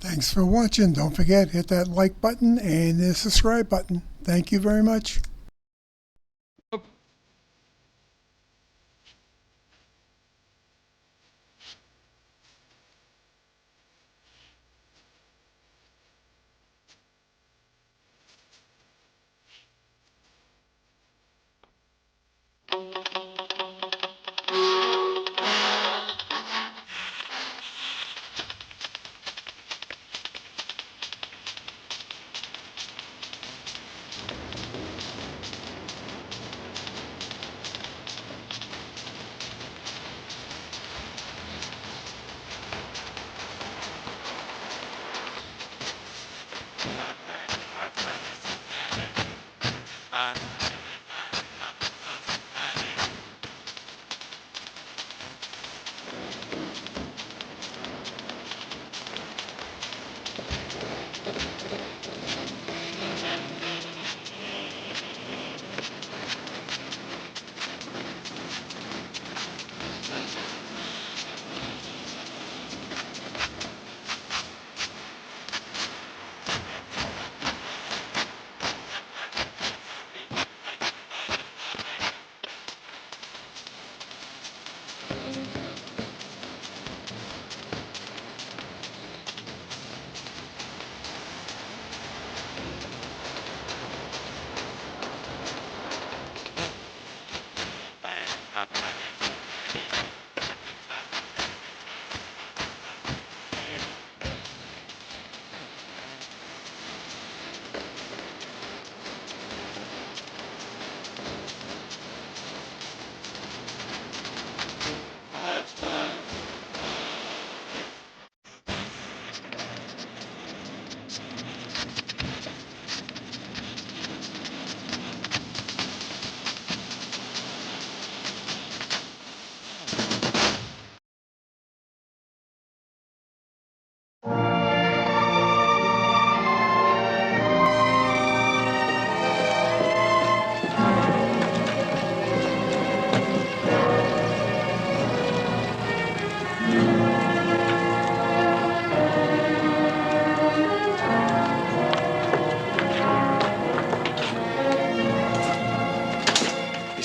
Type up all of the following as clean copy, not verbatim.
Thanks for watching. Don't forget, hit that like button and the subscribe button. Thank you very much.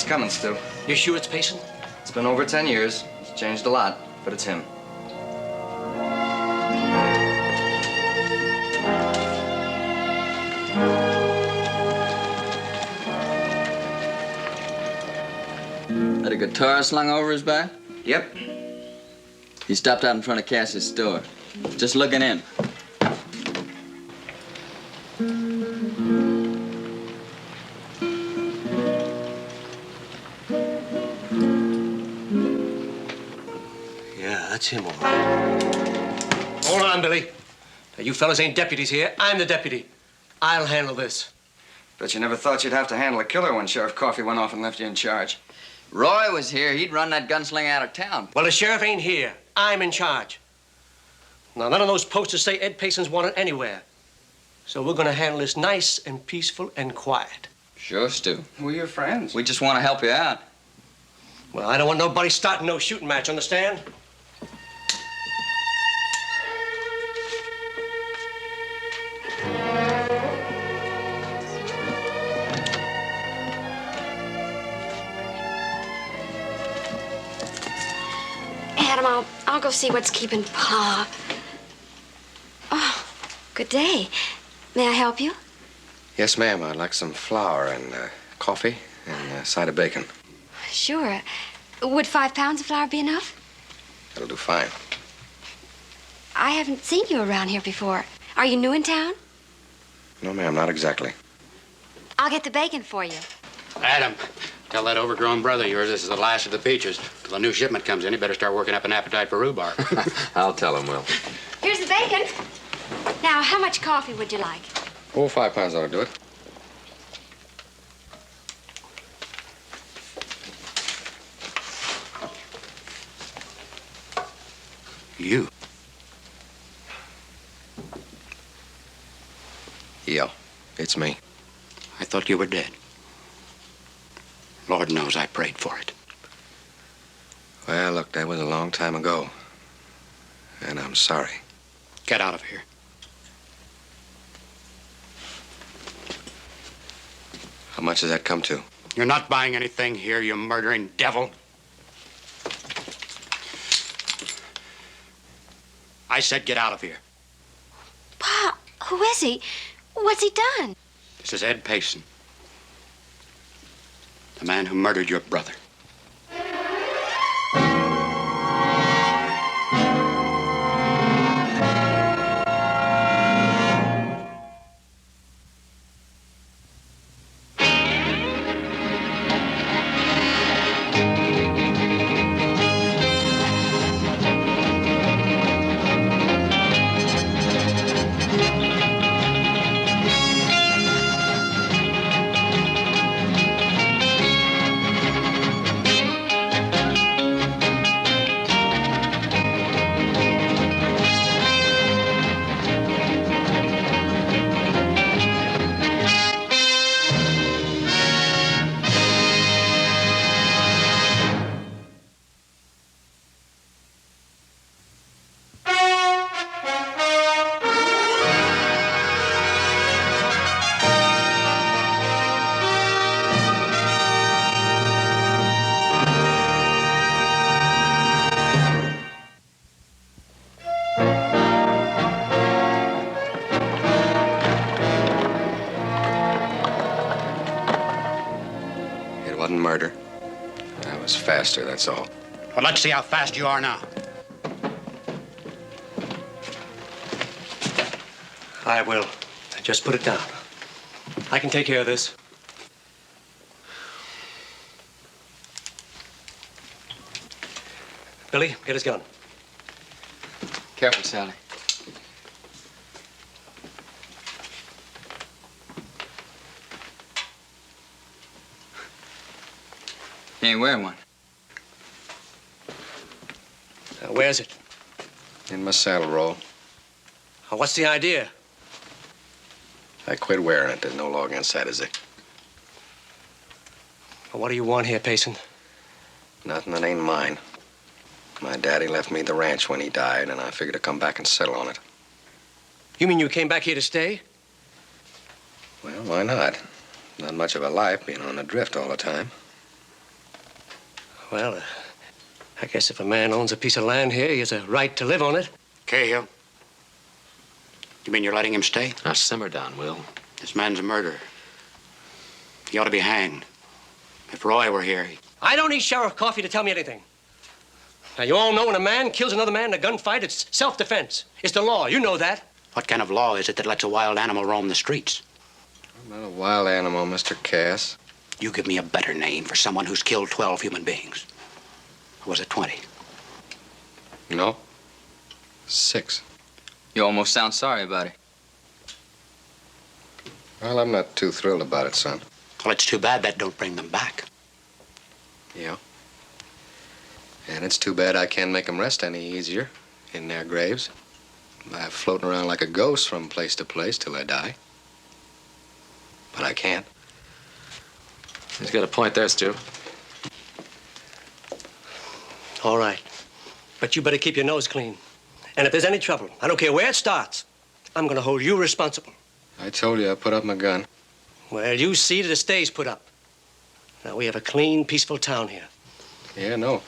Coming, Stu. You sure it's Payson? It's been over 10 years. It's changed a lot, but it's him. Had a guitar slung over his back? Yep. He stopped out in front of Cass's store. Just looking in. That's him, all right. Hold on, Billy. Now, you fellas ain't deputies here. I'm the deputy. I'll handle this. Bet you never thought you'd have to handle a killer when Sheriff Coffey went off and left you in charge. Roy was here. He'd run that gunslinger out of town. Well, the sheriff ain't here. I'm in charge. Now, none of those posters say Ed Payson's wanted anywhere. So we're gonna handle this nice and peaceful and quiet. Sure, Stu. We're your friends. We just want to help you out. Well, I don't want nobody starting no shooting match, understand? Adam, I'll go see what's keeping Pa. Oh, good day. May I help you? Yes, ma'am. I'd like some flour and coffee and a side of bacon. Sure. Would 5 pounds of flour be enough? That'll do fine. I haven't seen you around here before. Are you new in town? No, ma'am, not exactly. I'll get the bacon for you. Adam, tell that overgrown brother of yours this is the last of the peaches. Till the new shipment comes in, he better start working up an appetite for rhubarb. I'll tell him, Will. Here's the bacon. Now, how much coffee would you like? Oh, 5 pounds ought to do it. You? Yeah, it's me. I thought you were dead. Lord knows I prayed for it. Well, look, that was a long time ago. And I'm sorry. Get out of here. How much does that come to? You're not buying anything here, you murdering devil. I said get out of here. Pa, who is he? What's he done? This is Ed Payson, the man who murdered your brother. Murder. I was faster, that's all. Well, let's see how fast you are now. I will. Just put it down. I can take care of this. Billy, get his gun. Careful, Sally. He ain't wearing one. Where's it? In my saddle roll. What's the idea? I quit wearing it. There's no law against that, is there? What do you want here, Payson? Nothing that ain't mine. My daddy left me the ranch when he died, and I figured to come back and settle on it. You mean you came back here to stay? Well, why not? Not much of a life being on the drift all the time. Well, I guess if a man owns a piece of land here, he has a right to live on it. Cahill, you mean you're letting him stay? Now, simmer down, Will. This man's a murderer. He ought to be hanged. If Roy were here, I don't need Sheriff Coffey to tell me anything. Now, you all know when a man kills another man in a gunfight, it's self-defense. It's the law. You know that. What kind of law is it that lets a wild animal roam the streets? I'm not a wild animal, Mr. Cass. You give me a better name for someone who's killed 12 human beings. Or was it 20? No. 6. You almost sound sorry about it. Well, I'm not too thrilled about it, son. Well, it's too bad that don't bring them back. Yeah. And it's too bad I can't make them rest any easier in their graves by floating around like a ghost from place to place till I die. But I can't. He's got a point there, Stu. All right. But you better keep your nose clean. And if there's any trouble, I don't care where it starts, I'm going to hold you responsible. I told you I put up my gun. Well, you see that it stays put up. Now, we have a clean, peaceful town here. Yeah, no.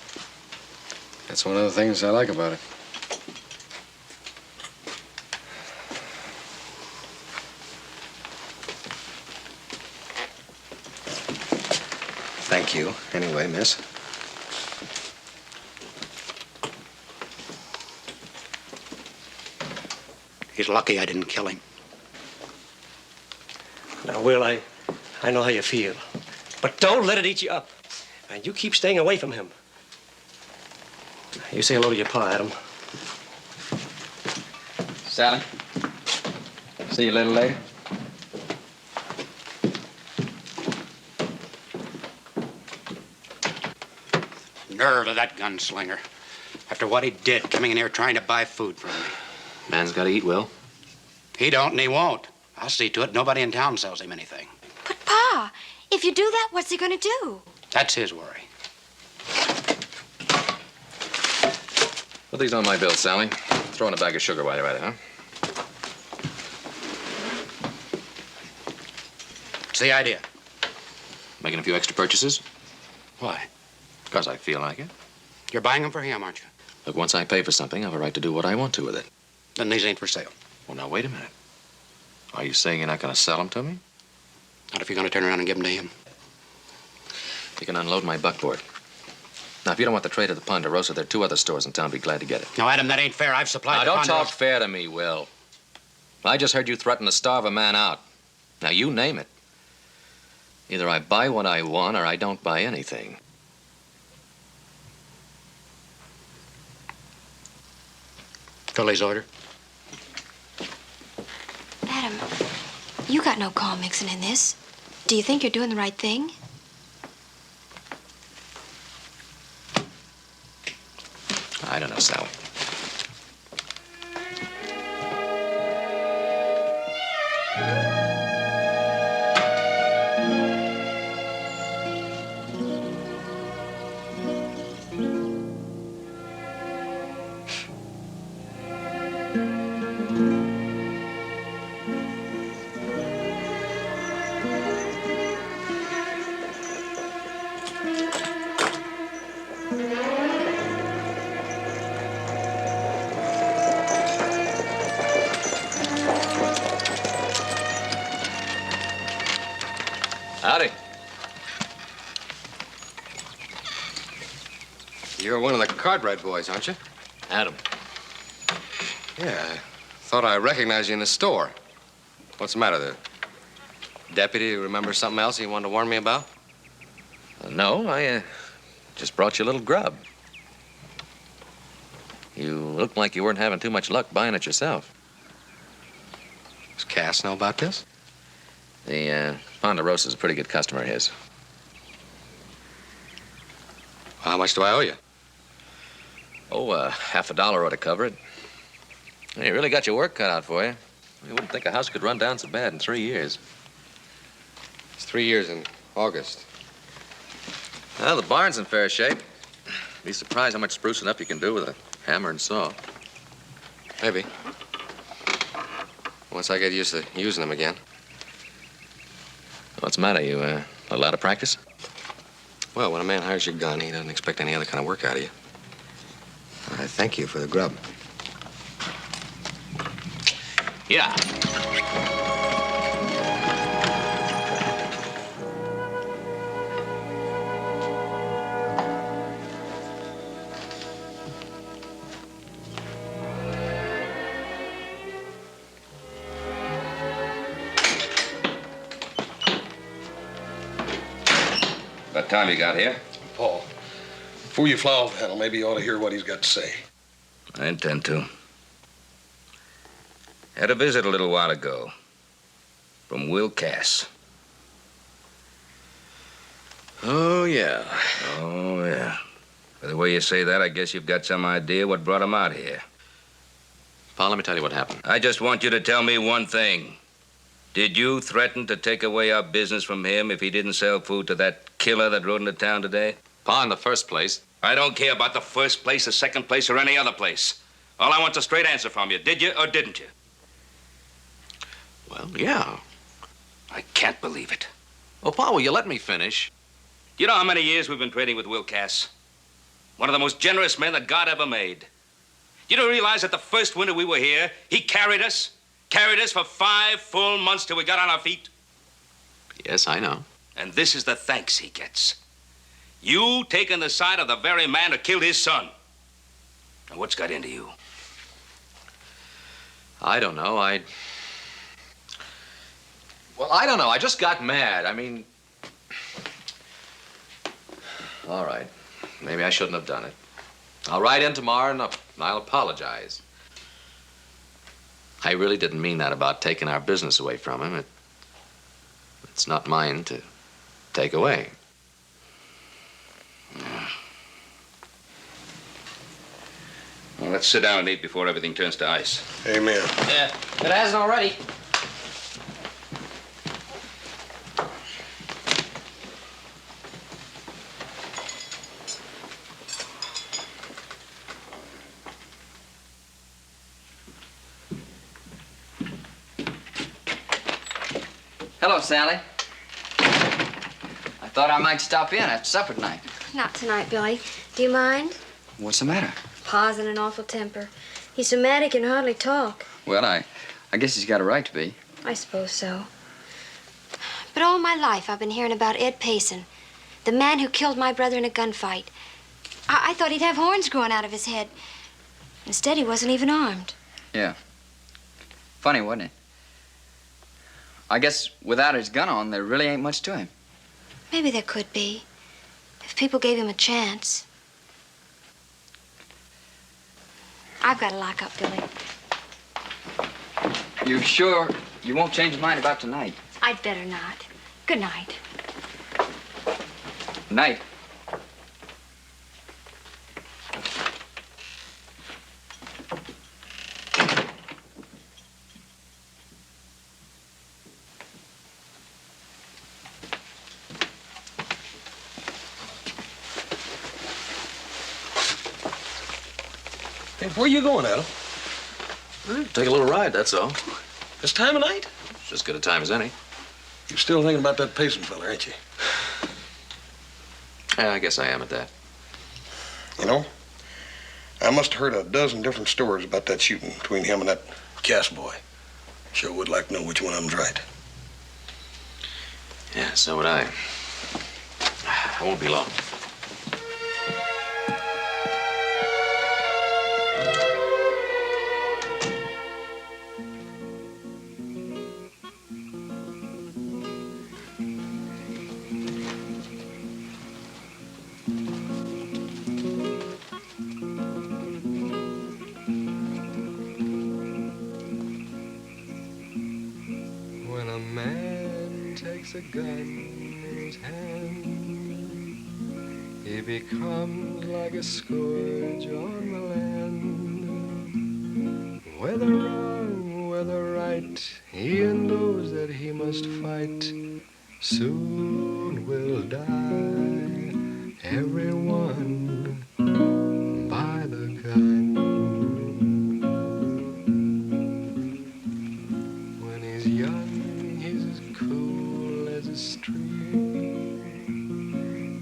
That's one of the things I like about it. Thank you, anyway, miss. He's lucky I didn't kill him. Now, Will, I know how you feel. But don't let it eat you up. And you keep staying away from him. You say hello to your pa, Adam. Sally, see you a little later. Nerve of that gunslinger. After what he did, coming in here trying to buy food from me. Man's got to eat, Will. He don't and he won't. I'll see to it nobody in town sells him anything. But, Pa, if you do that, what's he gonna do? That's his worry. Put these on my bill, Sally. Throw in a bag of sugar while you're at it, huh? What's the idea? Making a few extra purchases? Why? Because I feel like it. You're buying them for him, aren't you? Look, once I pay for something, I have a right to do what I want to with it. Then these ain't for sale. Well, now, wait a minute. Are you saying you're not going to sell them to me? Not if you're going to turn around and give them to him. You can unload my buckboard. Now, if you don't want the trade of the Ponderosa, there are 2 other stores in town be glad to get it. No, Adam, that ain't fair. I've supplied Now, the don't Ponderosa. talk fair to me, Will. I just heard you threaten to starve a man out. Now, you name it. Either I buy what I want or I don't buy anything. Philly's order. Adam, you got no call mixing in this. Do you think you're doing the right thing? I don't know, Sally. Howdy. You're one of the Cartwright boys, aren't you? Adam. Yeah, I thought I recognized you in the store. What's the matter? The deputy remember something else he wanted to warn me about? No, I just brought you a little grub. You looked like you weren't having too much luck buying it yourself. Does Cass know about this? The Ponderosa's a pretty good customer of his. How much do I owe you? Oh, $50 ought to cover it. You really got your work cut out for you. You wouldn't think a house could run down so bad in 3 years. It's 3 years in August. Well, the barn's in fair shape. Be surprised how much sprucing up you can do with a hammer and saw. Maybe. Once I get used to using them again. What's the matter? You a lot of practice? Well, when a man hires your gun, he doesn't expect any other kind of work out of you. I thank you for the grub. Yeah. What time you got here? Paul, before you fly off the handle, maybe you ought to hear what he's got to say. I intend to. Had a visit a little while ago from Will Cass. Oh, yeah. Oh, yeah. By the way you say that, I guess you've got some idea what brought him out here. Paul, let me tell you what happened. I just want you to tell me one thing. Did you threaten to take away our business from him if he didn't sell food to that killer that rode into town today? Pa, in the first place. I don't care about the first place, the second place, or any other place. All I want's a straight answer from you. Did you or didn't you? Well, yeah. I can't believe it. Oh, Pa, will you let me finish? You know how many years we've been trading with Will Cass? One of the most generous men that God ever made. You don't realize that the first winter we were here, he carried us for 5 full months till we got on our feet? Yes, I know. And this is the thanks he gets. You taking the side of the very man who killed his son. Now, what's got into you? I don't know. Well, I don't know. I just got mad. I mean... All right. Maybe I shouldn't have done it. I'll write in tomorrow and I'll apologize. I really didn't mean that about taking our business away from him. It's not mine to take away. Yeah. Well, let's sit down and eat before everything turns to ice. Amen. Yeah, if it hasn't already. Hello, Sally. I thought I might stop in after supper tonight. Not tonight, Billy. Do you mind? What's the matter? Pa's in an awful temper. He's so mad he can hardly talk. Well, I guess he's got a right to be. I suppose so. But all my life I've been hearing about Ed Payson, the man who killed my brother in a gunfight. I thought he'd have horns growing out of his head. Instead, he wasn't even armed. Yeah. Funny, wasn't it? I guess without his gun on, there really ain't much to him. Maybe there could be, if people gave him a chance. I've got to lock up, Billy. You sure you won't change your mind about tonight? I'd better not. Good night. Night. Hey, where you going, Adam? Take a little ride, that's all. This time of night? It's as good a time as any. You're still thinking about that Payson fella, ain't you? Yeah, I guess I am at that. You know, I must have heard a dozen different stories about that shooting between him and that Cass boy. Sure would like to know which one of them's right. Yeah, so would I. I won't be long. A gun in his hand, he becomes like a scourge on the land. Whether wrong, whether right, he knows that he must fight. Soon will die everyone by the gun. When he's young, he's as cool as a stream,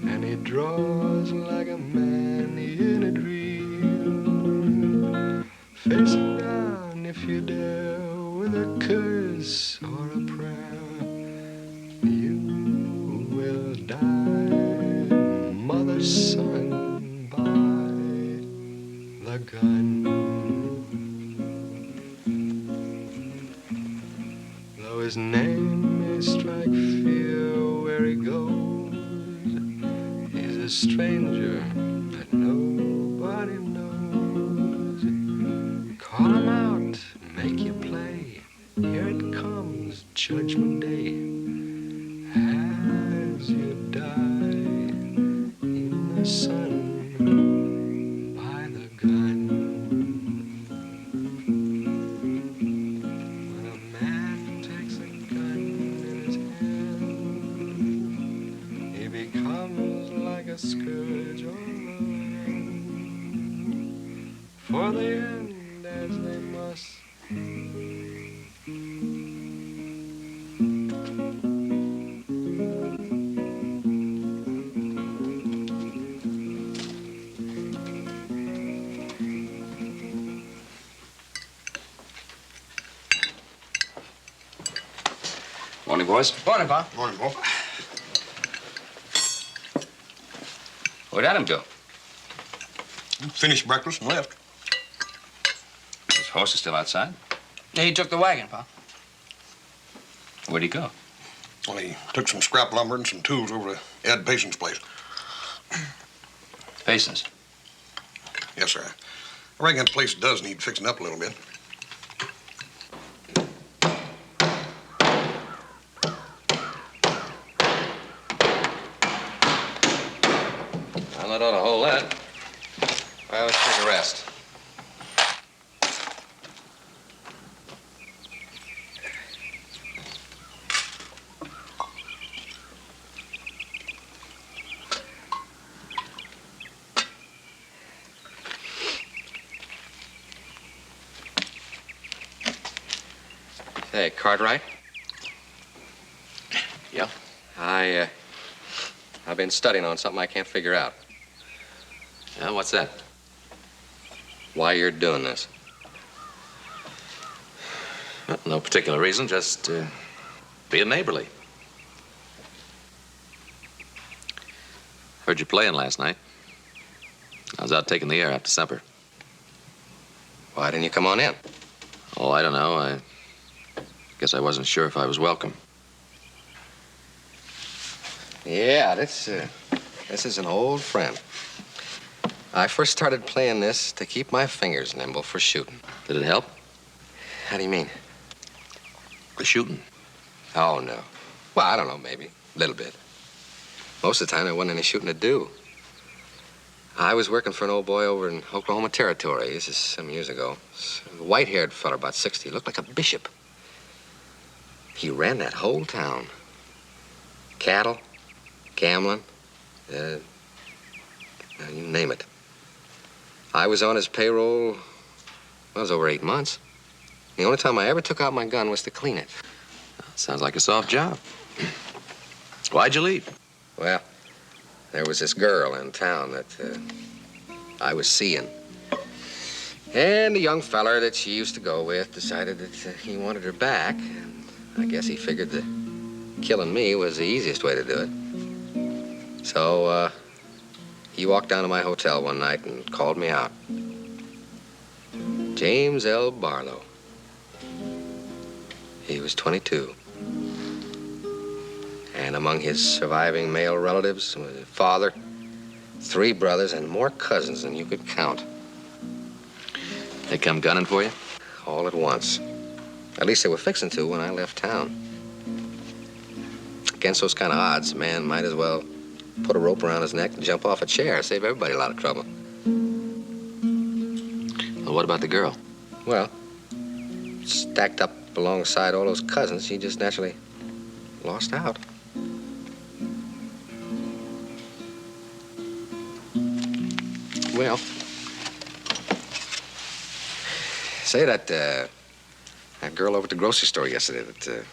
and he draws like a man in a dream, facing down if you dare with a curse or a prayer. You will die, mother's son, by the gun. Though his name may strike fear where he goes, he's a stranger that nobody knows. Call him out, make you play. Here it comes, Judgment Day. As you die in the sun by the gun. When a man takes a gun in his hand, he becomes like a scourge on the land. For the end as they must. Morning, boys. Morning, Pa. Morning, Bo. Where'd Adam go? Finished breakfast and left. His horse is still outside. He took the wagon, Pa. Where'd he go? Well, he took some scrap lumber and some tools over to Ed Payson's place. Payson's. Yes, sir. I reckon that place does need fixing up a little bit. Well, that ought to hold that. Well, let's take a rest. Hey, Cartwright? Yeah? I I've been studying on something I can't figure out. Yeah, what's that? Why you're doing this. Well, no particular reason, just being neighborly. Heard you playing last night. I was out taking the air after supper. Why didn't you come on in? Oh, I don't know. I guess I wasn't sure if I was welcome. Yeah, this is an old friend. I first started playing this to keep my fingers nimble for shooting. Did it help? How do you mean? The shooting. Oh, no. Well, I don't know, maybe. A little bit. Most of the time, there wasn't any shooting to do. I was working for an old boy over in Oklahoma Territory. This is some years ago. A white-haired fella, about 60. Looked like a bishop. He ran that whole town. Cattle, gambling, you name it. I was on his payroll, well, it was over 8 months. The only time I ever took out my gun was to clean it. Sounds like a soft job. Why'd you leave? Well, there was this girl in town that I was seeing. And the young feller that she used to go with decided that he wanted her back. And I guess he figured that killing me was the easiest way to do it. So, he walked down to my hotel one night and called me out. James L. Barlow. He was 22. And among his surviving male relatives was a father, 3 brothers, and more cousins than you could count. They come gunning for you? All at once. At least they were fixing to when I left town. Against those kind of odds, a man might as well put a rope around his neck and jump off a chair. Save everybody a lot of trouble. Well, what about the girl? Well, stacked up alongside all those cousins, she just naturally lost out. Well, say that girl over at the grocery store yesterday, that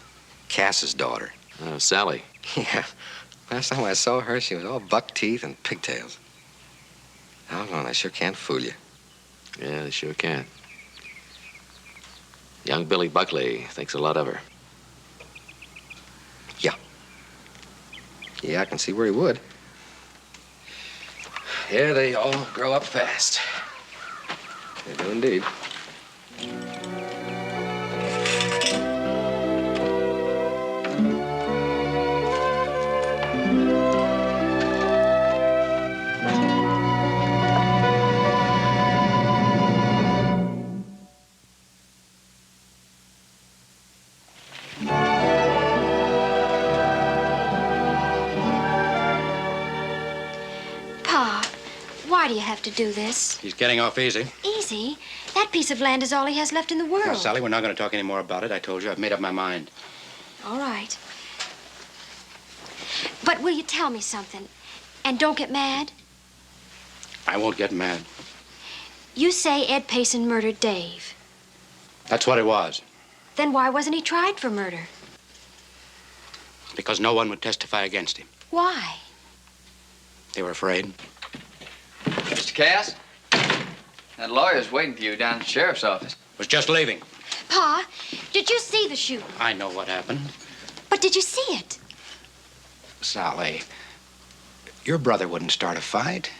Cass's daughter. Sally. Yeah. Last time I saw her, she was all buck teeth and pigtails. Doggone, I sure can't fool you. Yeah, they sure can. Young Billy Buckley thinks a lot of her. Yeah. Yeah, I can see where he would. Yeah, they all grow up fast. They do indeed. Why do you have to do this? He's getting off easy. Easy? That piece of land is all he has left in the world. Now, Sally, we're not going to talk any more about it. I told you, I've made up my mind. All right. But will you tell me something? And don't get mad? I won't get mad. You say Ed Payson murdered Dave. That's what it was. Then why wasn't he tried for murder? Because no one would testify against him. Why? They were afraid. Mr. Cass, that lawyer's waiting for you down at the sheriff's office. Was just leaving. Pa, did you see the shooting? I know what happened. But did you see it? Sally, your brother wouldn't start a fight.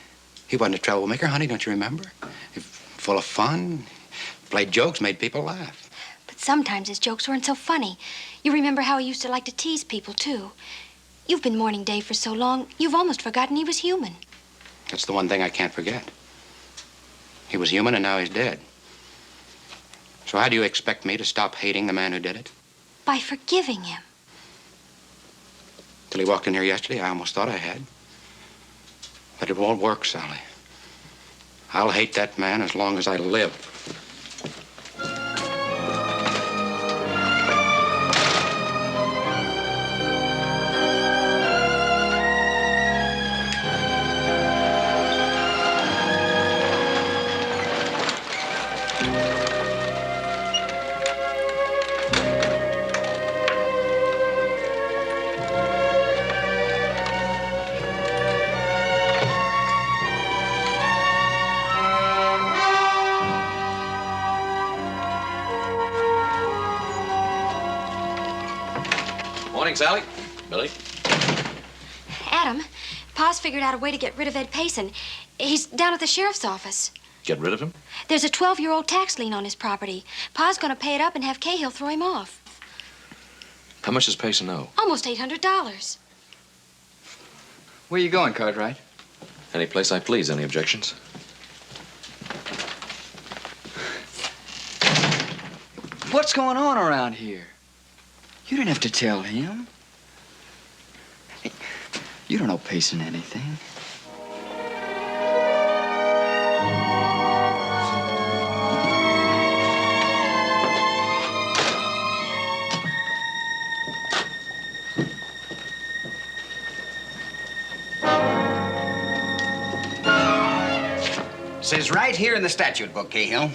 He wasn't a troublemaker, honey, don't you remember? Full of fun, played jokes, made people laugh. But sometimes his jokes weren't so funny. You remember how he used to like to tease people, too. You've been mourning Dave for so long, you've almost forgotten he was human. That's the one thing I can't forget. He was human and now he's dead. So how do you expect me to stop hating the man who did it? By forgiving him. Till he walked in here yesterday, I almost thought I had. But it won't work, Sally. I'll hate that man as long as I live. Morning, Sally. Billy. Adam, Pa's figured out a way to get rid of Ed Payson. He's down at the sheriff's office. Get rid of him? There's a 12-year-old tax lien on his property. Pa's going to pay it up and have Cahill throw him off. How much does Payson owe? Almost $800. Where you going, Cartwright? Any place I please. Any objections? What's going on around here? You didn't have to tell him. Hey, you don't owe Payson anything. Says right here in the statute book, Cahill,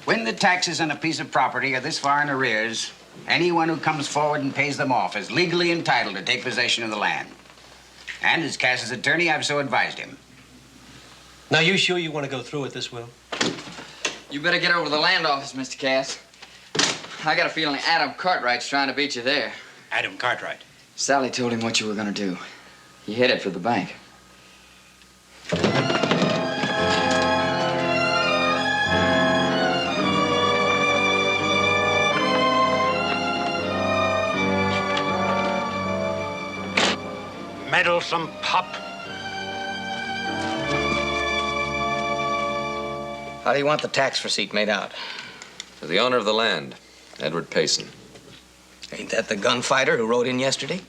when the taxes on a piece of property are this far in arrears, anyone who comes forward and pays them off is legally entitled to take possession of the land. And as Cass's attorney, I've so advised him. Now, you sure you want to go through with this, Will? You better get over to the land office, Mr. Cass. I got a feeling Adam Cartwright's trying to beat you there. Adam Cartwright. Sally told him what you were gonna do. He headed for the bank. Meddlesome pup. How do you want the tax receipt made out? To the owner of the land, Edward Payson. Ain't that the gunfighter who rode in yesterday?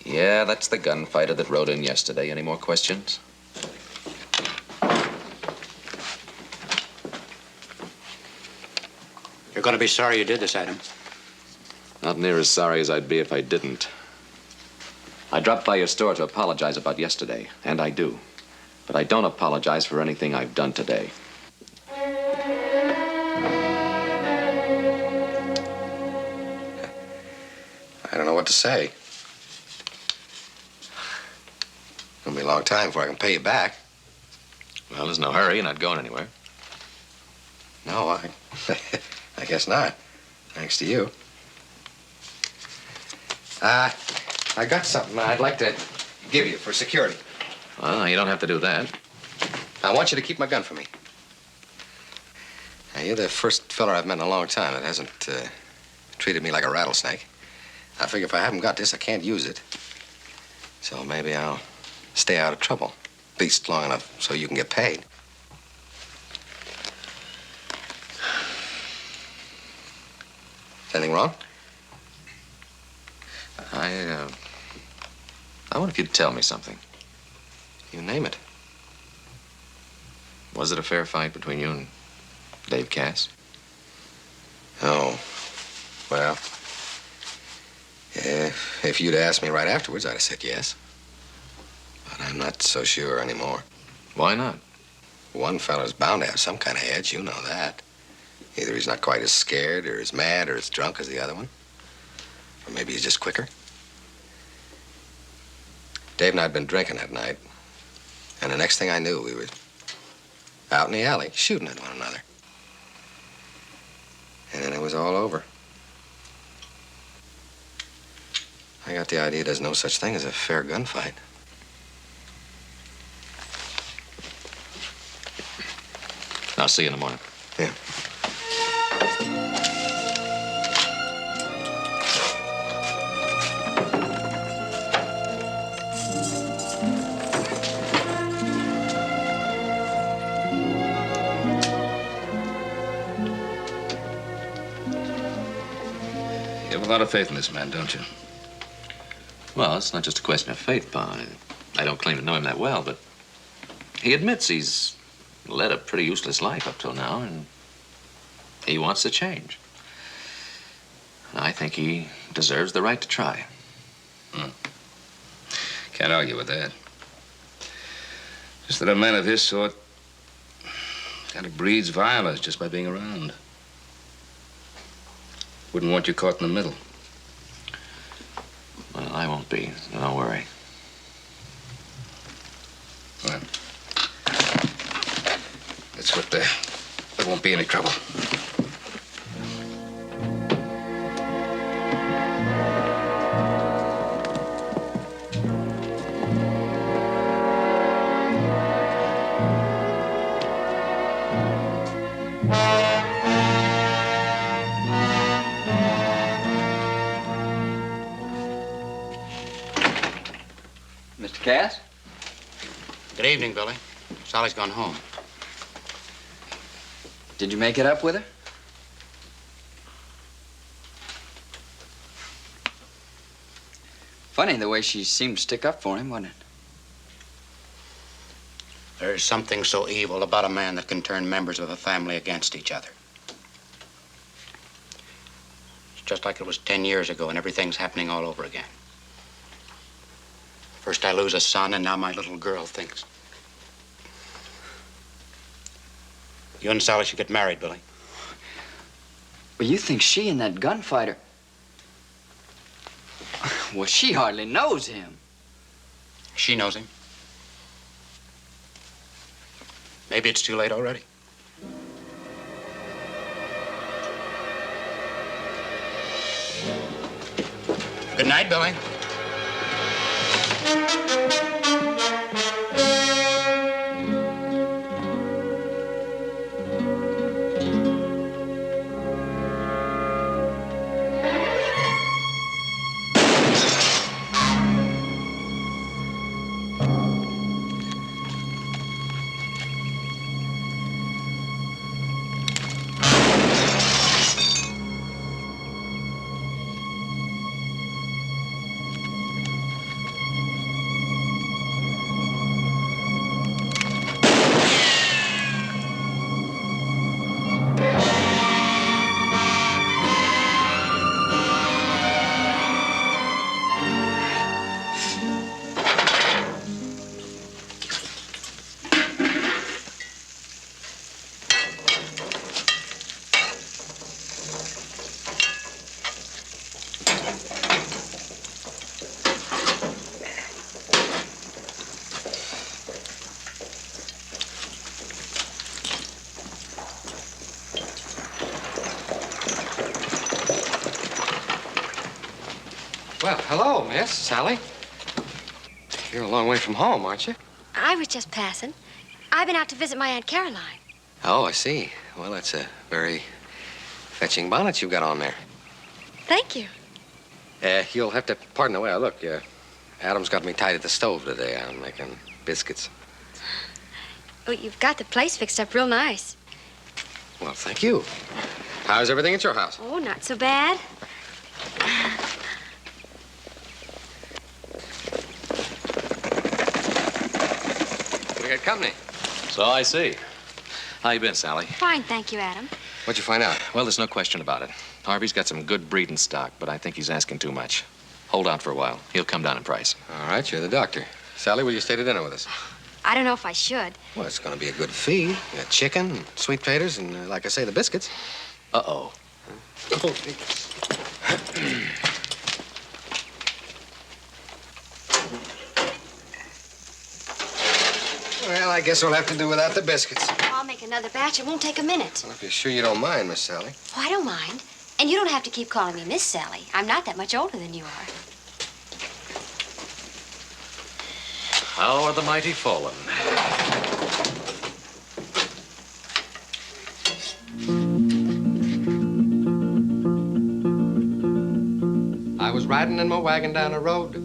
Yeah, that's the gunfighter that rode in yesterday. Any more questions? You're gonna be sorry you did this, Adam. Not near as sorry as I'd be if I didn't. I dropped by your store to apologize about yesterday, and I do. But I don't apologize for anything I've done today. I don't know what to say. It'll be a long time before I can pay you back. Well, there's no hurry. You're not going anywhere. No, I guess not. Thanks to you. I got something I'd like to give you for security. Well, you don't have to do that. I want you to keep my gun for me. Now, you're the first fella I've met in a long time that hasn't treated me like a rattlesnake. I figure if I haven't got this, I can't use it. So maybe I'll stay out of trouble. At least long enough so you can get paid. Is anything wrong? I wonder if you'd tell me something. You name it. Was it a fair fight between you and Dave Cass? Oh, well, if you'd asked me right afterwards, I'd have said yes. But I'm not so sure anymore. Why not? One fellow's bound to have some kind of edge, you know that. Either he's not quite as scared, or as mad, or as drunk as the other one. Or maybe he's just quicker. Dave and I'd been drinking that night. And the next thing I knew, we were out in the alley shooting at one another. And then it was all over. I got the idea there's no such thing as a fair gunfight. I'll see you in the morning. Yeah. You have a lot of faith in this man, don't you? Well, it's not just a question of faith, Pa. I don't claim to know him that well, but he admits he's led a pretty useless life up till now, and he wants to change. And I think he deserves the right to try. Can't argue with that. Just that a man of his sort kind of breeds violence just by being around. Wouldn't want you caught in the middle. Well, I won't be, so don't worry. Well, that's what there won't be any trouble. Cass? Good evening, Billy. Sally's gone home. Did you make it up with her? Funny the way she seemed to stick up for him, wasn't it? There's something so evil about a man that can turn members of a family against each other. It's just like it was 10 years ago and everything's happening all over again. First I lose a son and now my little girl thinks. You and Sally should get married, Billy. Well, you think she and that gunfighter... Well, she hardly knows him. She knows him. Maybe it's too late already. Good night, Billy. Well, hello, Miss Sally. You're a long way from home, aren't you? I was just passing. I've been out to visit my Aunt Caroline. Oh, I see. Well, that's a very fetching bonnet you've got on there. Thank you. You'll have to pardon the way I look. Adam's got me tied at the stove today. I'm making biscuits. Oh, you've got the place fixed up real nice. Well, thank you. How's everything at your house? Oh, not so bad. We got company. So I see. How you been, Sally? Fine, thank you, Adam. What'd you find out? Well, there's no question about it. Harvey's got some good breeding stock, but I think he's asking too much. Hold out for a while. He'll come down in price. All right, you're the doctor. Sally, will you stay to dinner with us? I don't know if I should. Well, it's going to be a good feed. You got chicken, and sweet potatoes, and, like I say, the biscuits. Uh-oh. Well, I guess we'll have to do without the biscuits. I'll make another batch. It won't take a minute. Well, if you're sure you don't mind, Miss Sally. Oh, I don't mind. And you don't have to keep calling me Miss Sally. I'm not that much older than you are. How are the mighty fallen? I was riding in my wagon down the road,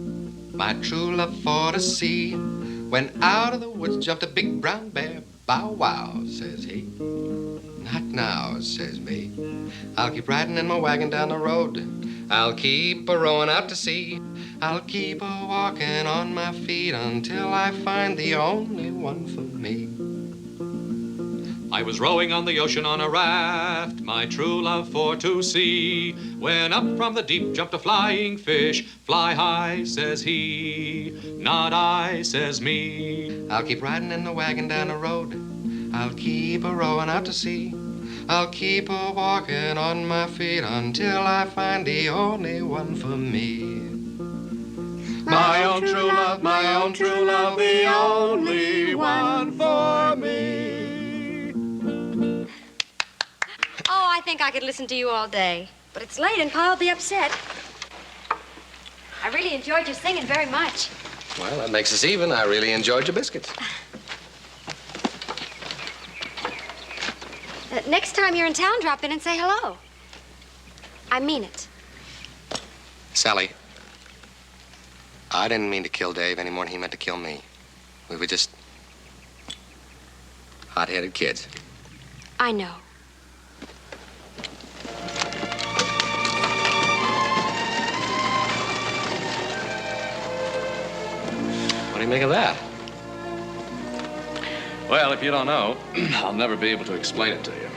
my true love for to see, when out of the woods jumped a big brown bear. Bow wow, says he. Not now, says me. I'll keep riding in my wagon down the road. I'll keep a-rowing out to sea. I'll keep a-walking on my feet until I find the only one for me. I was rowing on the ocean on a raft, my true love for to see, when up from the deep jumped a flying fish. Fly high, says he, not I, says me. I'll keep riding in the wagon down the road. I'll keep a-rowing out to sea. I'll keep a-walking on my feet until I find the only one for me. My own true love, the only one for me. Oh, I think I could listen to you all day. But it's late and Pa'll be upset. I really enjoyed your singing very much. Well, that makes us even. I really enjoyed your biscuits. Next time you're in town, drop in and say hello. I mean it. Sally, I didn't mean to kill Dave any more than he meant to kill me. We were just hot-headed kids. I know. What do you make of that? Well, if you don't know, I'll never be able to explain it to you.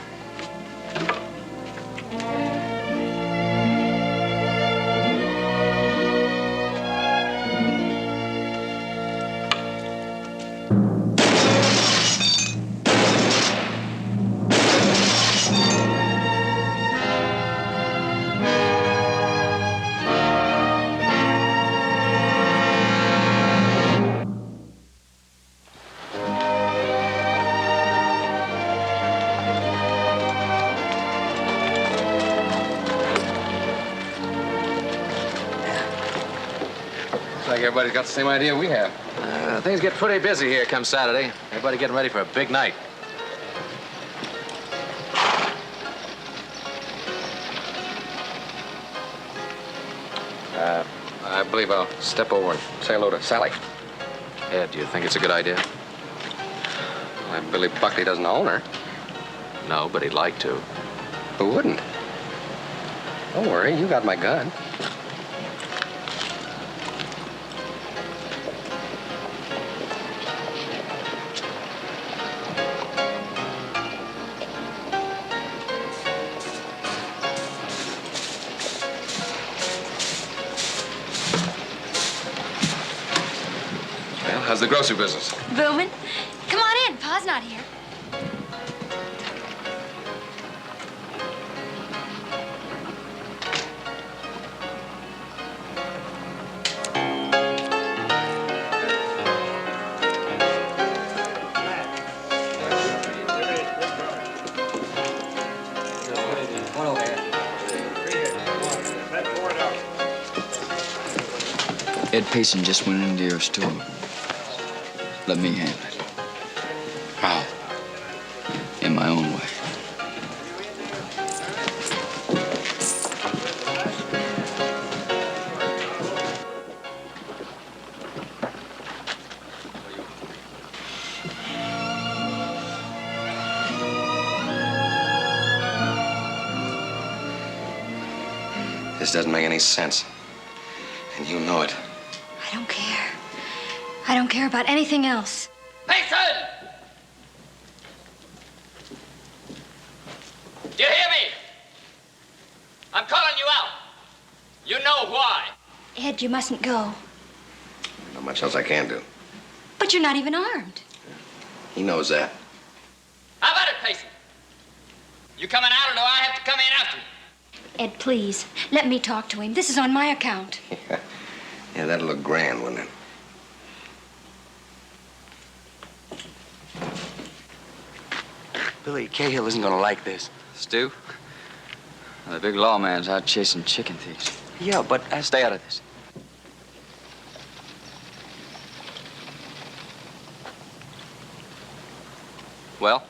Everybody's got the same idea we have. Things get pretty busy here come Saturday. Everybody getting ready for a big night. I believe I'll step over and say hello to Sally. Ed, do you think it's a good idea? Billy Buckley doesn't own her. No, but he'd like to. Who wouldn't? Don't worry, you got my gun. How's the grocery business? Booming. Come on in. Pa's not here. Ed Payson just went into your store. Let me handle it. How? In my own way. This doesn't make any sense. And you know it. I don't care. I don't care about anything else. Matheson! Do you hear me? I'm calling you out. You know why. Ed, you mustn't go. Not much else I can do. But you're not even armed. He knows that. How about it, Payson? You coming out or do I have to come in after you? Ed, please, let me talk to him. This is on my account. Yeah, that'll look grand, wouldn't it? Billy Cahill isn't gonna like this. Stu? The big lawman's out chasing chicken thieves. Yeah, but Stay out of this. Well?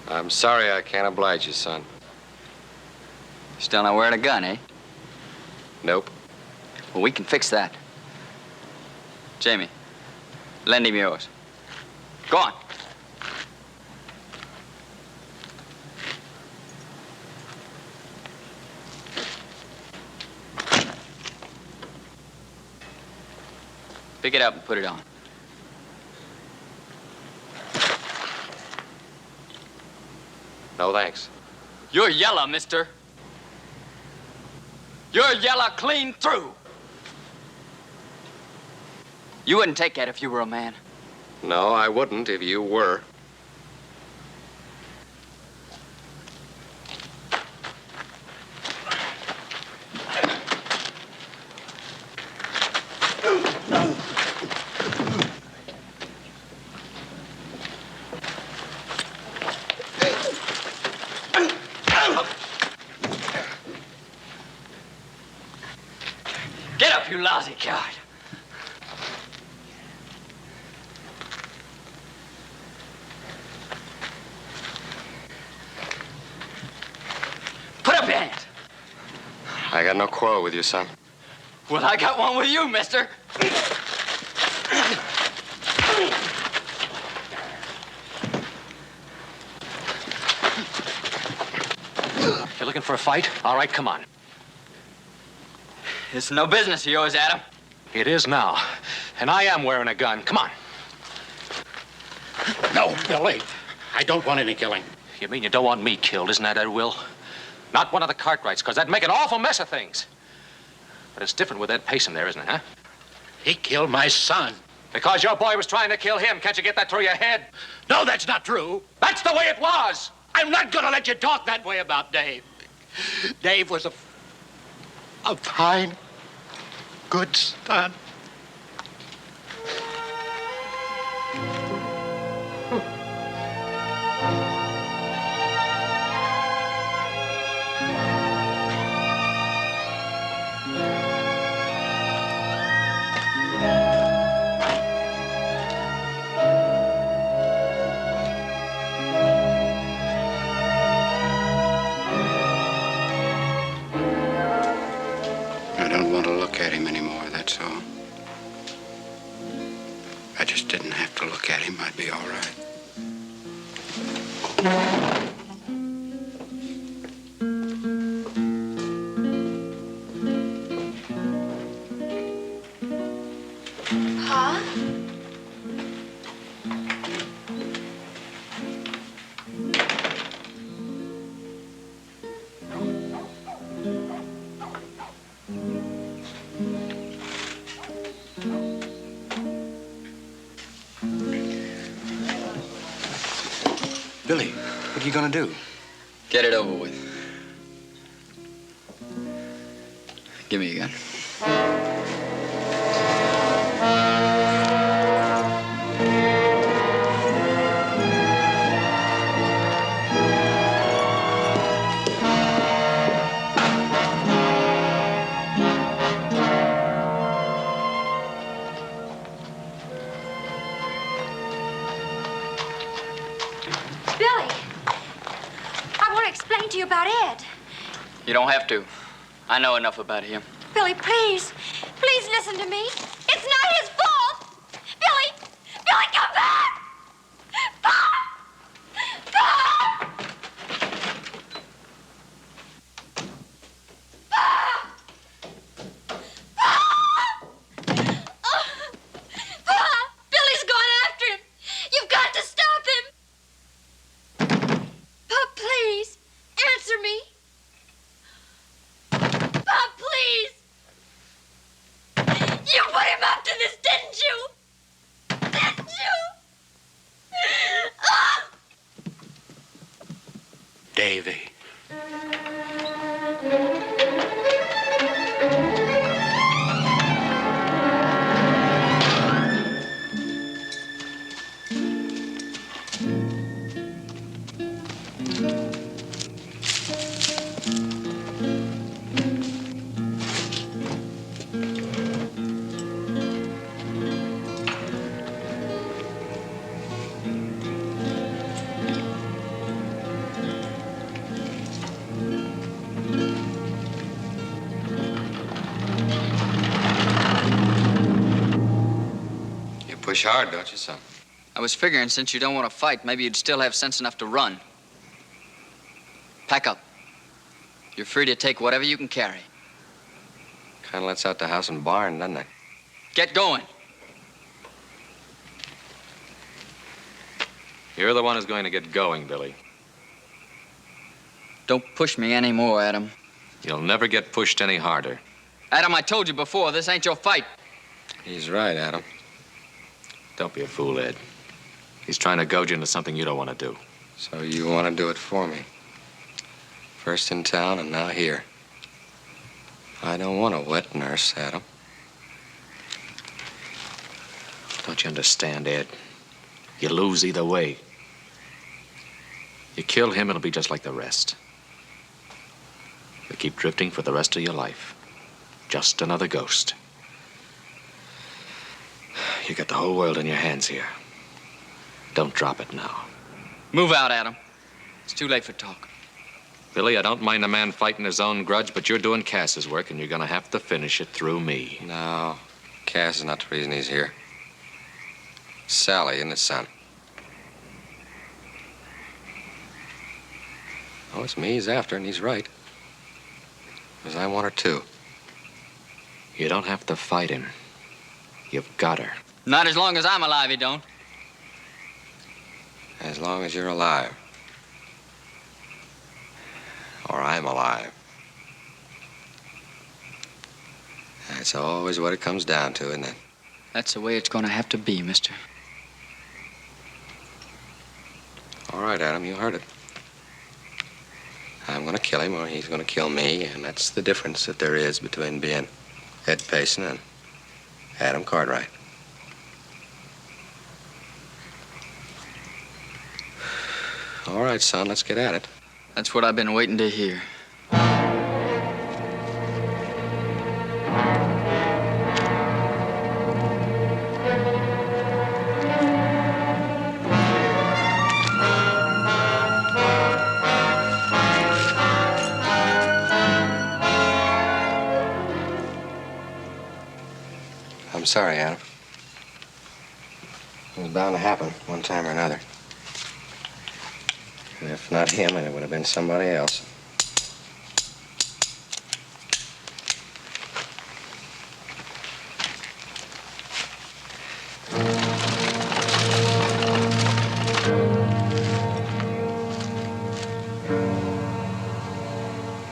I'm sorry I can't oblige you, son. Still not wearing a gun, eh? Nope. Well, we can fix that. Jamie, lend him yours. Go on. Pick it up and put it on. No, thanks. You're yellow, mister. You're yellow clean through. You wouldn't take that if you were a man. No, I wouldn't if you were. Get up, you lousy coward. Put up your hands. I got no quarrel with you, son. Well, I got one with you, mister. You're looking for a fight? All right, come on. It's no business of yours, Adam. It is now. And I am wearing a gun. Come on. No, Billy. I don't want any killing. You mean you don't want me killed? Isn't that Ed Will? Not one of the Cartwrights, because that'd make an awful mess of things. But it's different with Ed Payson there, isn't it, huh? He killed my son. Because your boy was trying to kill him. Can't you get that through your head? No, that's not true. That's the way it was. I'm not going to let you talk that way about Dave. Dave was a fine, good son. I don't want to look at him anymore, that's all. I just didn't have to look at him. I'd be all right. Pa? Billy, what are you gonna do? Get it over with. Give me your gun. Billy, I want to explain to you about Ed. You don't have to. I know enough about him. Billy, please. Please listen to me. It's not his fault. Billy! Billy, come back! Pa! Pa! Pa! Pa! Billy's gone after him. You've got to stop him. Pa, please, answer me. Pa, please. You put him up to this, didn't you? Didn't you? Ah! Davy. Push hard, don't you, son? I was figuring since you don't want to fight, maybe you'd still have sense enough to run. Pack up. You're free to take whatever you can carry. Kind of lets out the house and barn, doesn't it? Get going. You're the one who's going to get going, Billy. Don't push me anymore, Adam. You'll never get pushed any harder. Adam, I told you before, this ain't your fight. He's right, Adam. Don't be a fool, Ed. He's trying to goad you into something you don't want to do. So you want to do it for me? First in town and now here. I don't want a wet nurse, Adam. Don't you understand, Ed? You lose either way. You kill him, it'll be just like the rest. You keep drifting for the rest of your life. Just another ghost. You got the whole world in your hands here. Don't drop it now. Move out, Adam. It's too late for talk. Billy, I don't mind a man fighting his own grudge, but you're doing Cass's work, and you're going to have to finish it through me. No, Cass is not the reason he's here. Sally and his son. Oh, it's me he's after, and he's right. Because I want her too. You don't have to fight him. You've got her. Not as long as I'm alive, you don't. As long as you're alive. Or I'm alive. That's always what it comes down to, isn't it? That's the way it's going to have to be, mister. All right, Adam, you heard it. I'm going to kill him or he's going to kill me, and that's the difference that there is between being Ed Payson and Adam Cartwright. All right, son, let's get at it. That's what I've been waiting to hear. I'm sorry, Adam. It was bound to happen one time or another. And if not him, it would have been somebody else.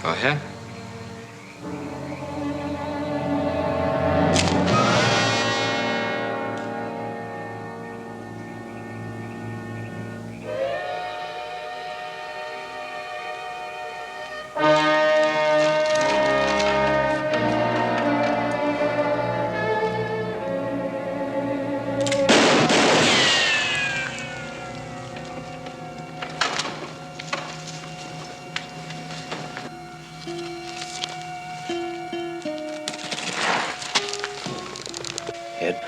Go ahead. Ed?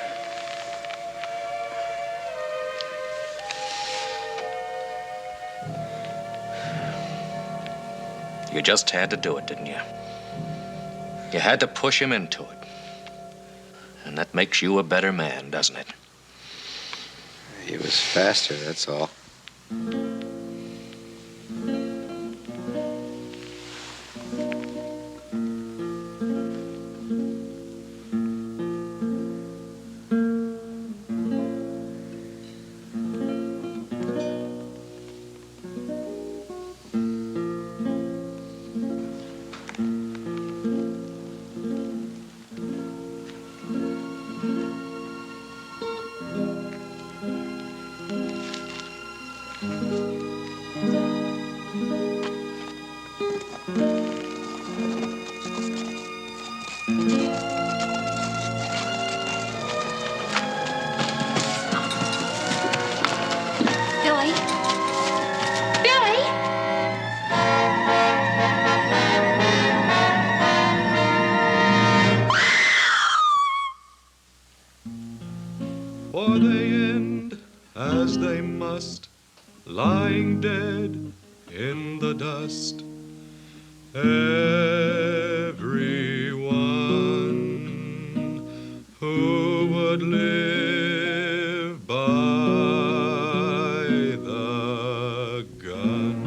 You just had to do it, didn't you? You had to push him into it. And that makes you a better man, doesn't it? He was faster, that's all. Billy? Billy? For they end as they must, lying dead in the dust. Everyone who would live by the gun.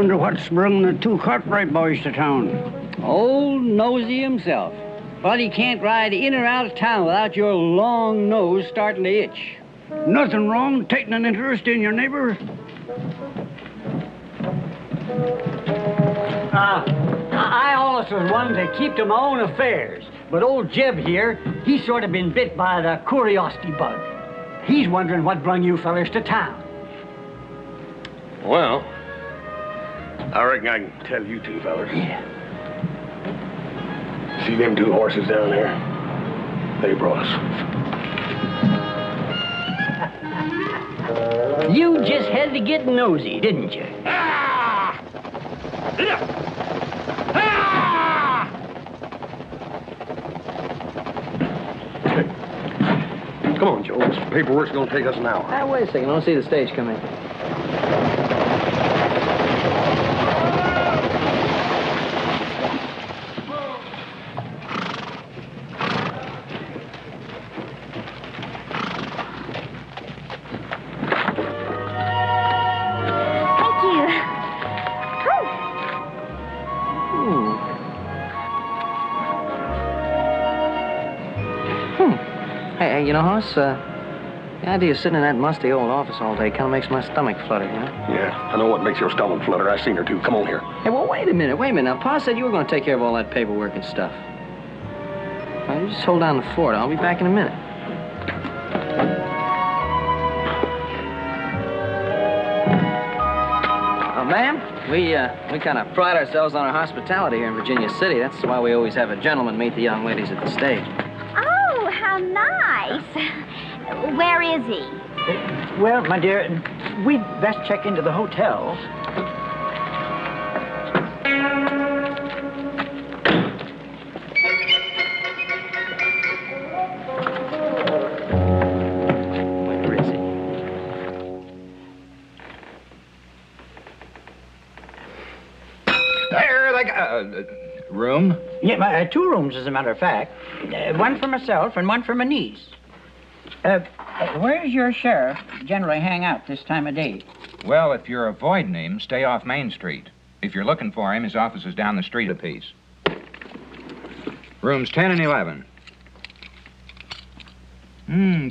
Wonder what's bringing the two Cartwright boys to town. Old Nosey himself. But he can't ride in or out of town without your long nose starting to itch. Nothing wrong taking an interest in your neighbor. I always was one to keep to my own affairs. But old Jeb here, he's sort of been bit by the curiosity bug. He's wondering what brung you fellers to town. Well, I reckon I can tell you two fellas. Yeah. See them two horses down there? They brought us. You just had to get nosy, didn't you? Come on, Joe. This paperwork's gonna take us an hour. Wait a second. I don't see the stage come in. Hey, you know, Hoss, the idea of sitting in that musty old office all day kind of makes my stomach flutter, you know? Yeah, I know what makes your stomach flutter. I seen her, too. Come on here. Hey, well, wait a minute. Now, Pa said you were going to take care of all that paperwork and stuff. Well, you just hold down the fort. I'll be back in a minute. Ma'am, we kind of pride ourselves on our hospitality here in Virginia City. That's why we always have a gentleman meet the young ladies at the stage. Oh, how nice. Where is he? Well, my dear, we'd best check into the hotel. Where is he? There they go. Room? Yeah, two rooms, as a matter of fact. One for myself and one for my niece. Where's your sheriff generally hang out this time of day? Well, if you're avoiding him, stay off Main Street. If you're looking for him, his office is down the street a piece. Rooms 10 and 11.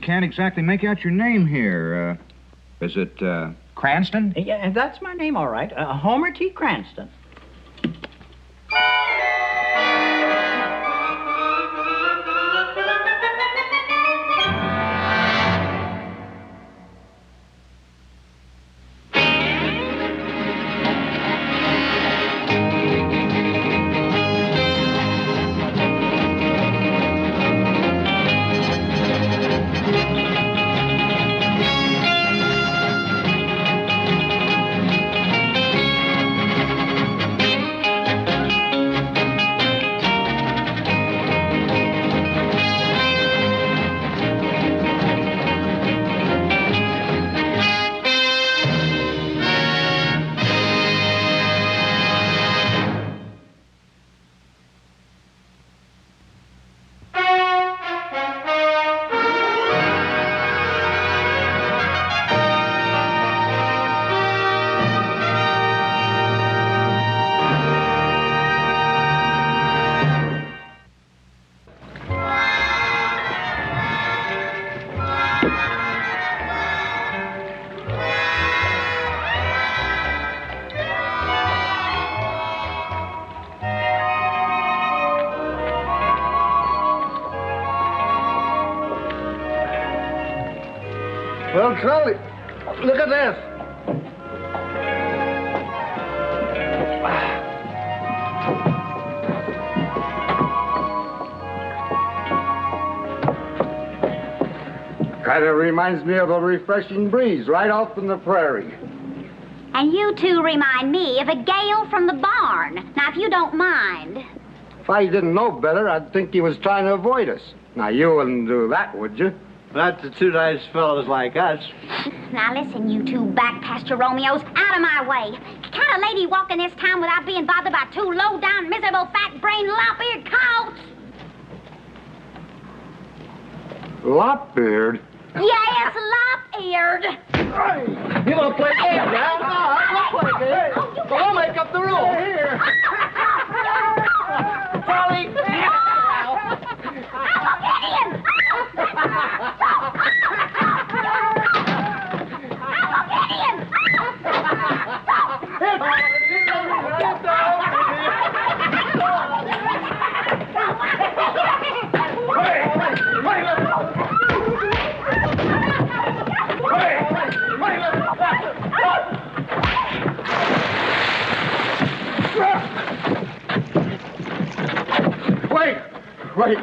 Can't exactly make out your name here. Is it, Cranston? Yeah, that's my name, all right. Homer T. Cranston. Well, Charlie, look at this. Kind of reminds me of a refreshing breeze right off from the prairie. And you two remind me of a gale from the barn. Now, if you don't mind. If I didn't know better, I'd think he was trying to avoid us. Now, you wouldn't do that, would you? Not to two nice fellows like us. Now, listen, you two back pasture Romeos, out of my way. Can a lady walk in this town without being bothered by two low-down, miserable, fat-brained, lop-eared cows? Lop-eared? Yes, lop-eared. You want to play game now? Oh, you We'll make up the rules. Here. Charlie. Wait.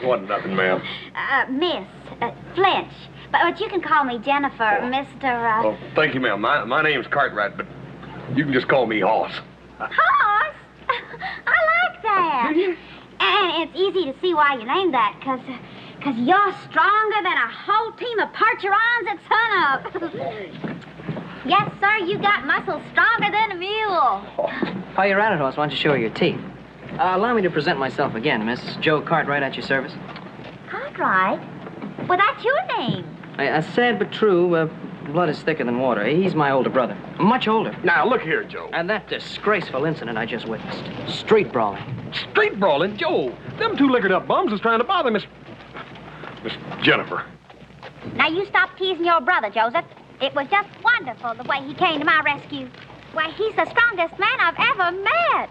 Wasn't nothing, ma'am. Miss Flinch. But you can call me Jennifer, Mr. Oh, thank you, ma'am. My name's Cartwright, but you can just call me Hoss. Hoss? I like that. And it's easy to see why you named that, because you're stronger than a whole team of Percherons at sunup. Yes, sir, you got muscles stronger than a mule. While you're at it, Hoss, why don't you show her your teeth? Allow me to present myself again, Miss Joe Cartwright at your service. Cartwright? Well, that's your name. Sad but true, blood is thicker than water. He's my older brother. Much older. Now, look here, Joe. And that disgraceful incident I just witnessed. Street brawling. Street brawling? Joe, them two liquored up bums is trying to bother Miss Jennifer. Now, you stop teasing your brother, Joseph. It was just wonderful the way he came to my rescue. Why, he's the strongest man I've ever met.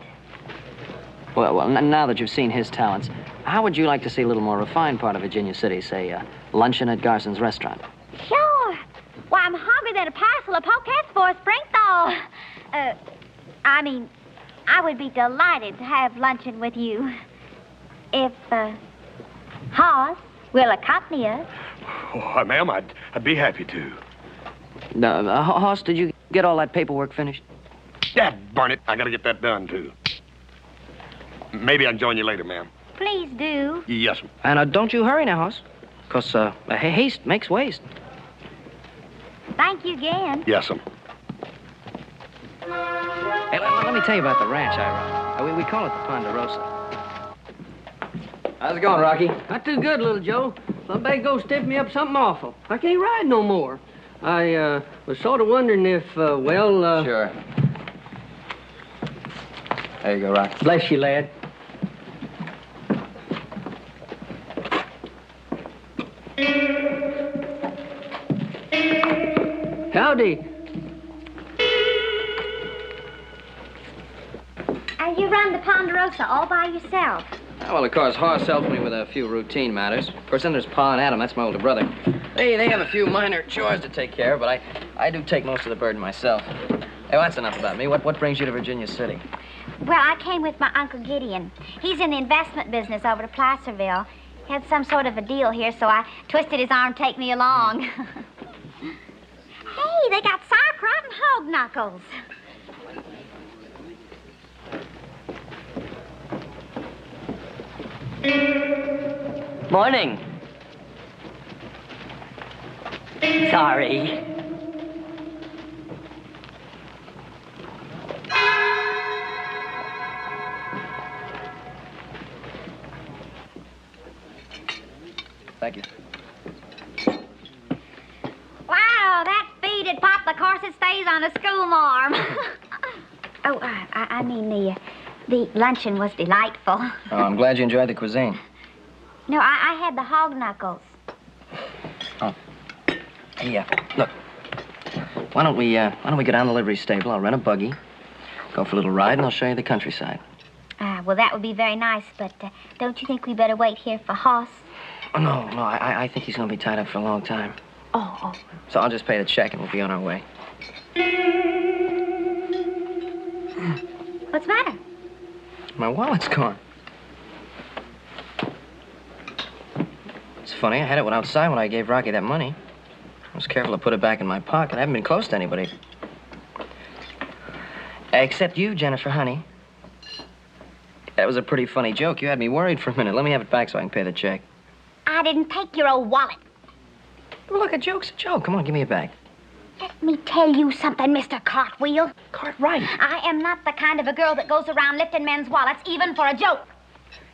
Well, now that you've seen his talents, how would you like to see a little more refined part of Virginia City, say, luncheon at Garson's restaurant? Sure. Why, I'm hungrier than a parcel of pockets for a spring thaw. I would be delighted to have luncheon with you. If, Hoss will accompany us. Oh, ma'am, I'd be happy to. Hoss, did you get all that paperwork finished? Dad, burn it. I gotta get that done, too. Maybe I can join you later, ma'am. Please do. Yes, ma'am. And don't you hurry now, Hoss, because haste makes waste. Thank you again. Yes, ma'am. Hey, let me tell you about the ranch I run. We call it the Ponderosa. How's it going, Rocky? Not too good, little Joe. Lumbago stiffed me up something awful. I can't ride no more. I was sort of wondering if, Sure. There you go, Rocky. Bless you, lad. Howdy. And you run the Ponderosa all by yourself? Well, of course, Hoss helps me with a few routine matters. Of course, then there's Pa and Adam. That's my older brother. They have a few minor chores to take care of, but I do take most of the burden myself. Hey, well, that's enough about me. What brings you to Virginia City? Well, I came with my Uncle Gideon. He's in the investment business over to Placerville. He had some sort of a deal here, so I twisted his arm to take me along. Hey, they got sauerkraut and hog knuckles. Morning. Sorry. Thank you. Wow, that feed would pop the corset stays on a schoolmarm. I mean, the luncheon was delightful. Oh, I'm glad you enjoyed the cuisine. No, I had the hog knuckles. Oh. Hey, look. Why don't we go down to the livery stable? I'll rent a buggy, go for a little ride, and I'll show you the countryside. Well, that would be very nice, but don't you think we better wait here for Hoss? Oh, no, I think he's going to be tied up for a long time. Oh. So I'll just pay the check and we'll be on our way. What's the matter? My wallet's gone. It's funny. I had it outside when I gave Rocky that money. I was careful to put it back in my pocket. I haven't been close to anybody. Except you, Jennifer, honey. That was a pretty funny joke. You had me worried for a minute. Let me have it back so I can pay the check. I didn't take your old wallet. Well, look, a joke's a joke. Come on, give me it back. Let me tell you something, Mr. Cartwheel. Cartwright. I am not the kind of a girl that goes around lifting men's wallets, even for a joke.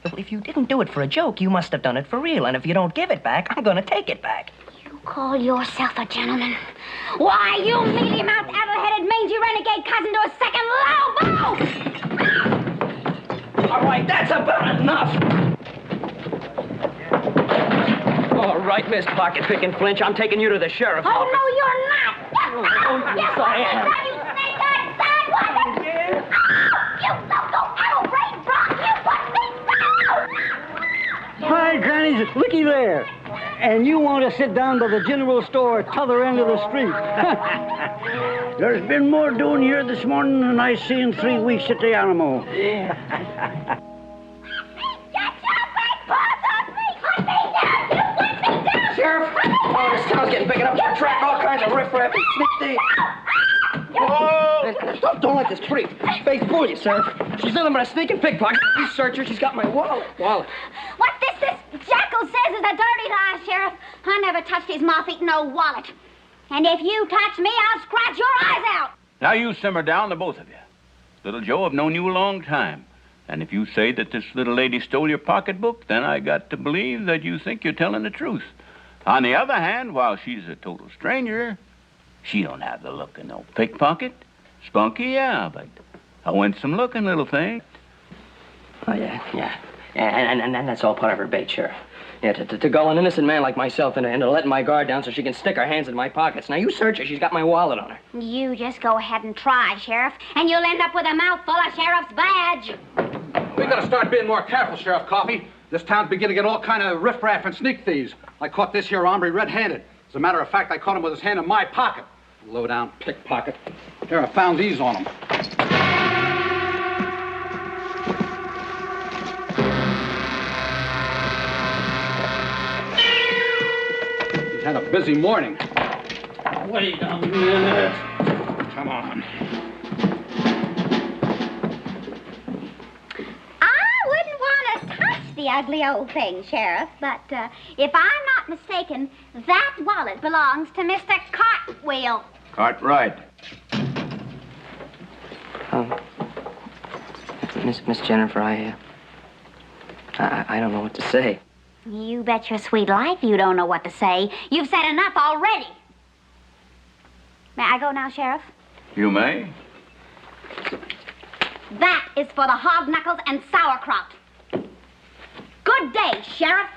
Well, if you didn't do it for a joke, you must have done it for real. And if you don't give it back, I'm going to take it back. You call yourself a gentleman? Why, you mealy-mouthed, addle-headed, mangy renegade cousin to a second low. All right, that's about enough. All right, Miss Pocket Pick and Flinch, I'm taking you to the sheriff's office. Oh, no, you're not. Oh, yes, I am. You snake-eyed sidewalker. You loco addle-brained brock. You put me down. Hi, Grannies. Looky there. And you want to sit down to the general store at t'other end of the street. There's been more doing here this morning than I see in 3 weeks at the Alamo. Yeah. Sheriff! Oh, this town's getting big enough to attract all kinds of riffraff and sneak thieves. Whoa! Don't let this pretty face fool you, Sheriff. She's nothing but a sneaking pickpocket. You search her, she's got my wallet. What this jackal says is a dirty lie, Sheriff. I never touched his moth-eating old wallet. And if you touch me, I'll scratch your eyes out. Now you simmer down, the both of you. Little Joe, I've known you a long time. And if you say that this little lady stole your pocketbook, then I got to believe that you think you're telling the truth. On the other hand, while she's a total stranger, she don't have the look of no pickpocket. Spunky, yeah, but a winsome looking little thing. Oh, yeah. And that's all part of her bait, Sheriff. Yeah, to gull an innocent man like myself into letting my guard down so she can stick her hands in my pockets. Now, you search her. She's got my wallet on her. You just go ahead and try, Sheriff, and you'll end up with a mouthful of Sheriff's badge. We gotta start being more careful, Sheriff Coffey. This town's beginning to get all kind of riffraff and sneak thieves. I caught this here hombre red-handed. As a matter of fact, I caught him with his hand in my pocket. Low-down pickpocket. Here, I found these on him. He's had a busy morning. Wait a minute. Come on. The ugly old thing, Sheriff, but if I'm not mistaken, that wallet belongs to Mr. Cartwheel. Cartwright. Miss Jennifer, I don't know what to say. You bet your sweet life you don't know what to say. You've said enough already. May I go now, Sheriff? You may. That is for the hog knuckles and sauerkraut. Good day, Sheriff.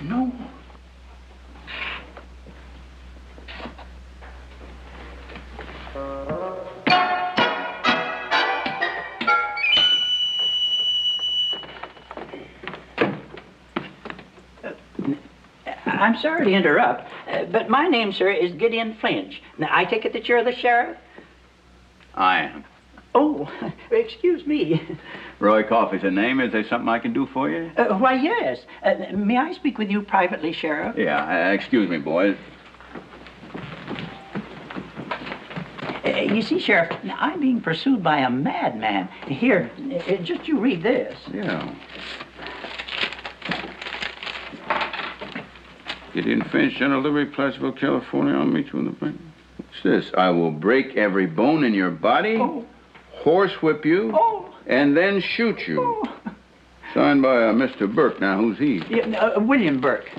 No. I'm sorry to interrupt, but my name, sir, is Gideon Flinch. Now, I take it that you're the sheriff? I am. Oh, excuse me. Roy Coffey's a name. Is there something I can do for you? Why, yes. May I speak with you privately, Sheriff? Yeah, excuse me, boys. You see, Sheriff, now, I'm being pursued by a madman. Here, just you read this. Yeah. Gideon Finch, General Delivery, Placerville, California. I'll meet you in the bank. What's this? I will break every bone in your body, horsewhip you, and then shoot you. Signed by Mr. Burke. Now, who's he? Yeah, William Burke.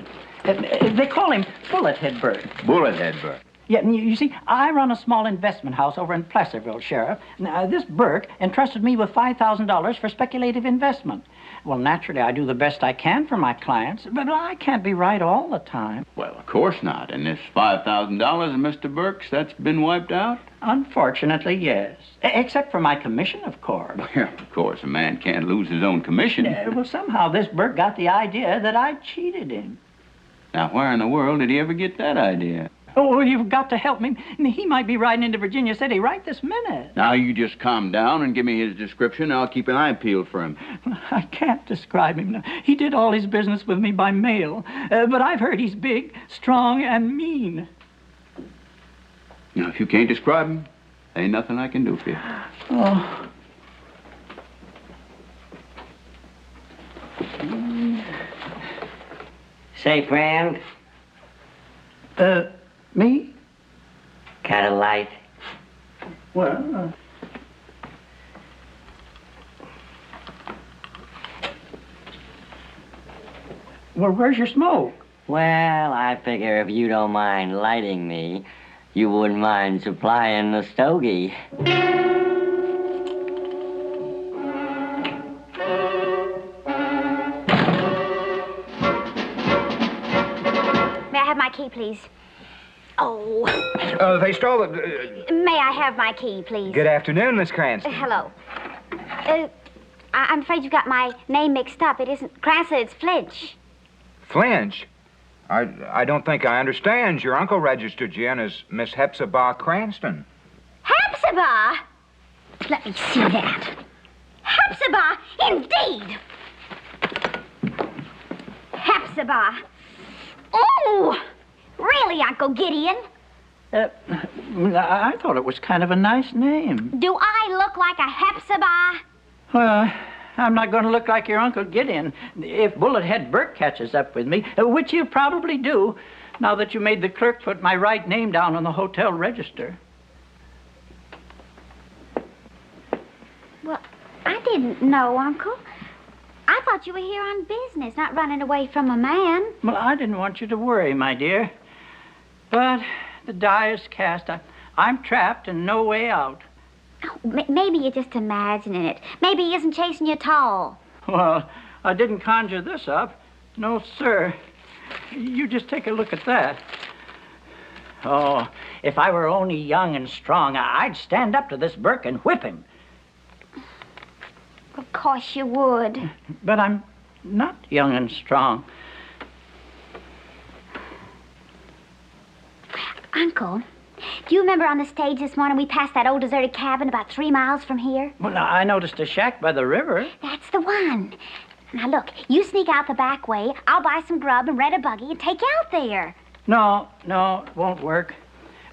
They call him Bullethead Burke. Bullethead Burke. Yeah, you see, I run a small investment house over in Placerville, Sheriff. Now, this Burke entrusted me with $5,000 for speculative investment. Well, naturally, I do the best I can for my clients, but I can't be right all the time. Well, of course not. And this $5,000 of Mr. Burke's, that's been wiped out? Unfortunately, yes. Except for my commission, of course. Well, of course, a man can't lose his own commission. Well, somehow this Burke got the idea that I cheated him. Now, where in the world did he ever get that idea? Oh, well, you've got to help me. He might be riding into Virginia City right this minute. Now, you just calm down and give me his description. I'll keep an eye peeled for him. I can't describe him. He did all his business with me by mail. But I've heard he's big, strong, and mean. Now, if you can't describe him, ain't nothing I can do for you. Oh. Say, friend. Me? Kind of light. Well, Well, where's your smoke? Well, I figure if you don't mind lighting me, you wouldn't mind supplying the stogie. May I have my key, please? Oh. They stole it. May I have my key, please? Good afternoon, Miss Cranston. Hello. I'm afraid you got my name mixed up. It isn't Cranston, it's Flinch. Flinch? I don't think I understand. Your uncle registered you in as Miss Hepzibah Cranston. Hepzibah? Let me see that. Hepzibah, indeed. Hepzibah. Oh, really, Uncle Gideon? I thought it was kind of a nice name. Do I look like a Hepzibah? Well, I'm not going to look like your Uncle Gideon. If Bullethead Burke catches up with me, which he'll probably do, now that you made the clerk put my right name down on the hotel register. Well, I didn't know, Uncle. I thought you were here on business, not running away from a man. Well, I didn't want you to worry, my dear. But the die is cast. I'm trapped and no way out. Oh, maybe you're just imagining it. Maybe he isn't chasing you at all. Well, I didn't conjure this up. No, sir. You just take a look at that. Oh, if I were only young and strong, I'd stand up to this Burke and whip him. Of course you would. But I'm not young and strong. Uncle, do you remember on the stage this morning we passed that old deserted cabin about 3 miles from here? Well, I noticed a shack by the river. That's the one. Now, look, you sneak out the back way. I'll buy some grub and rent a buggy and take you out there. No, it won't work.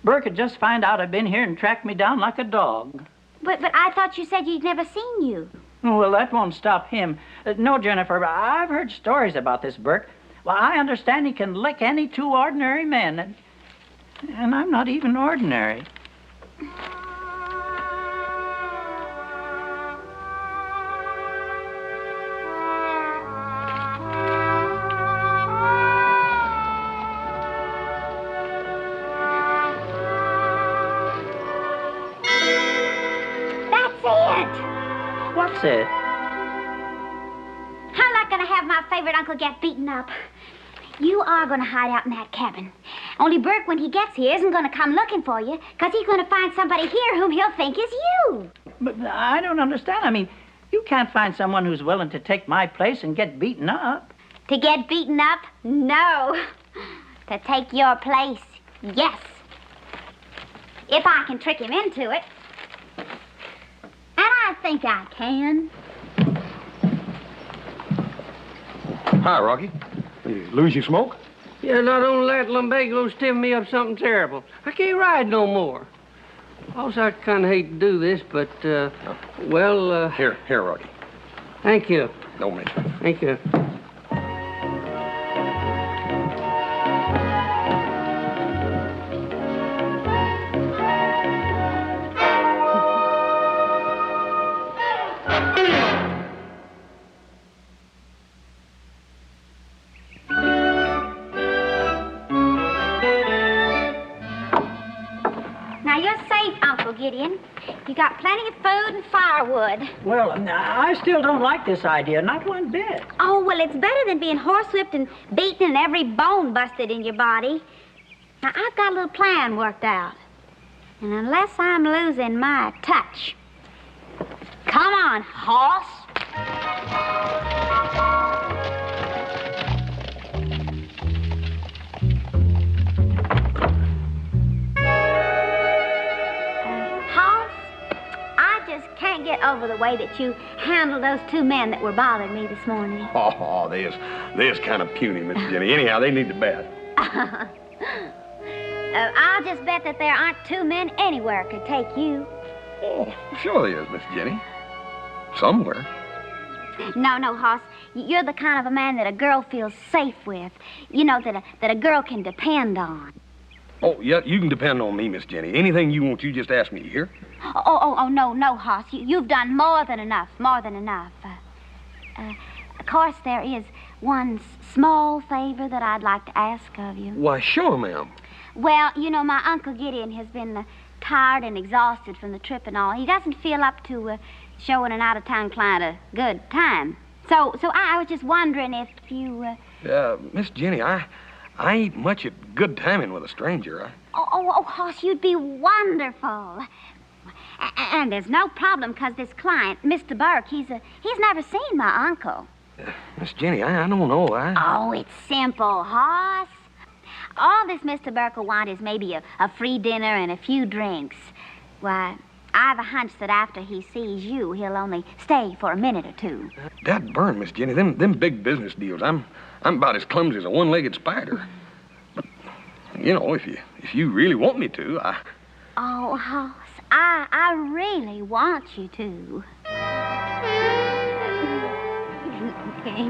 Burke would just find out I've been here and track me down like a dog. But I thought you said you'd never seen you. Well, that won't stop him. No, Jennifer, I've heard stories about this Burke. Well, I understand he can lick any two ordinary men. And I'm not even ordinary. That's it. What's it? I'm not going to have my favorite uncle get beaten up. You are going to hide out in that cabin. Only Burke, when he gets here, isn't going to come looking for you, because he's going to find somebody here whom he'll think is you. But I don't understand. I mean, you can't find someone who's willing to take my place and get beaten up. To get beaten up? No. To take your place? Yes. If I can trick him into it. And I think I can. Hi, Rocky. You lose your smoke? Yeah, not only that, lumbago's stiffened me up something terrible. I can't ride no more. Also, I kind of hate to do this, but, well, Here, Rocky. Thank you. No, Mitch. Thank you. Now, you're safe, Uncle Gideon. You got plenty of food and firewood. Well, I still don't like this idea, not one bit. Oh, well, it's better than being horsewhipped and beaten and every bone busted in your body. Now, I've got a little plan worked out. And unless I'm losing my touch. Come on, hoss. Can't get over the way that you handled those two men that were bothering me this morning. Oh, they's kind of puny, Miss Jenny. Anyhow, they need the bat. I'll just bet that there aren't two men anywhere could take you. Oh, sure there is, Miss Jenny. Somewhere. No, Hoss. You're the kind of a man that a girl feels safe with. You know, that a girl can depend on. Oh, yeah, you can depend on me, Miss Jenny. Anything you want, you just ask me, here. Oh, no, Hoss. You've done more than enough. Of course, there is one small favor that I'd like to ask of you. Why, sure, ma'am. Well, you know, my Uncle Gideon has been tired and exhausted from the trip and all. He doesn't feel up to showing an out-of-town client a good time. So I was just wondering if you... Miss Jenny, I ain't much at good timing with a stranger. Oh, Hoss, you'd be wonderful. And there's no problem, because this client, Mr. Burke, he's never seen my uncle. Miss Jenny, I don't know. Oh, it's simple, Hoss. All this Mr. Burke will want is maybe a free dinner and a few drinks. Why, I've a hunch that after he sees you, he'll only stay for a minute or two. That burn, Miss Jenny. Them big business deals. I'm about as clumsy as a one-legged spider. But, you know, if you really want me to, Oh, Hoss, I really want you to. Okay.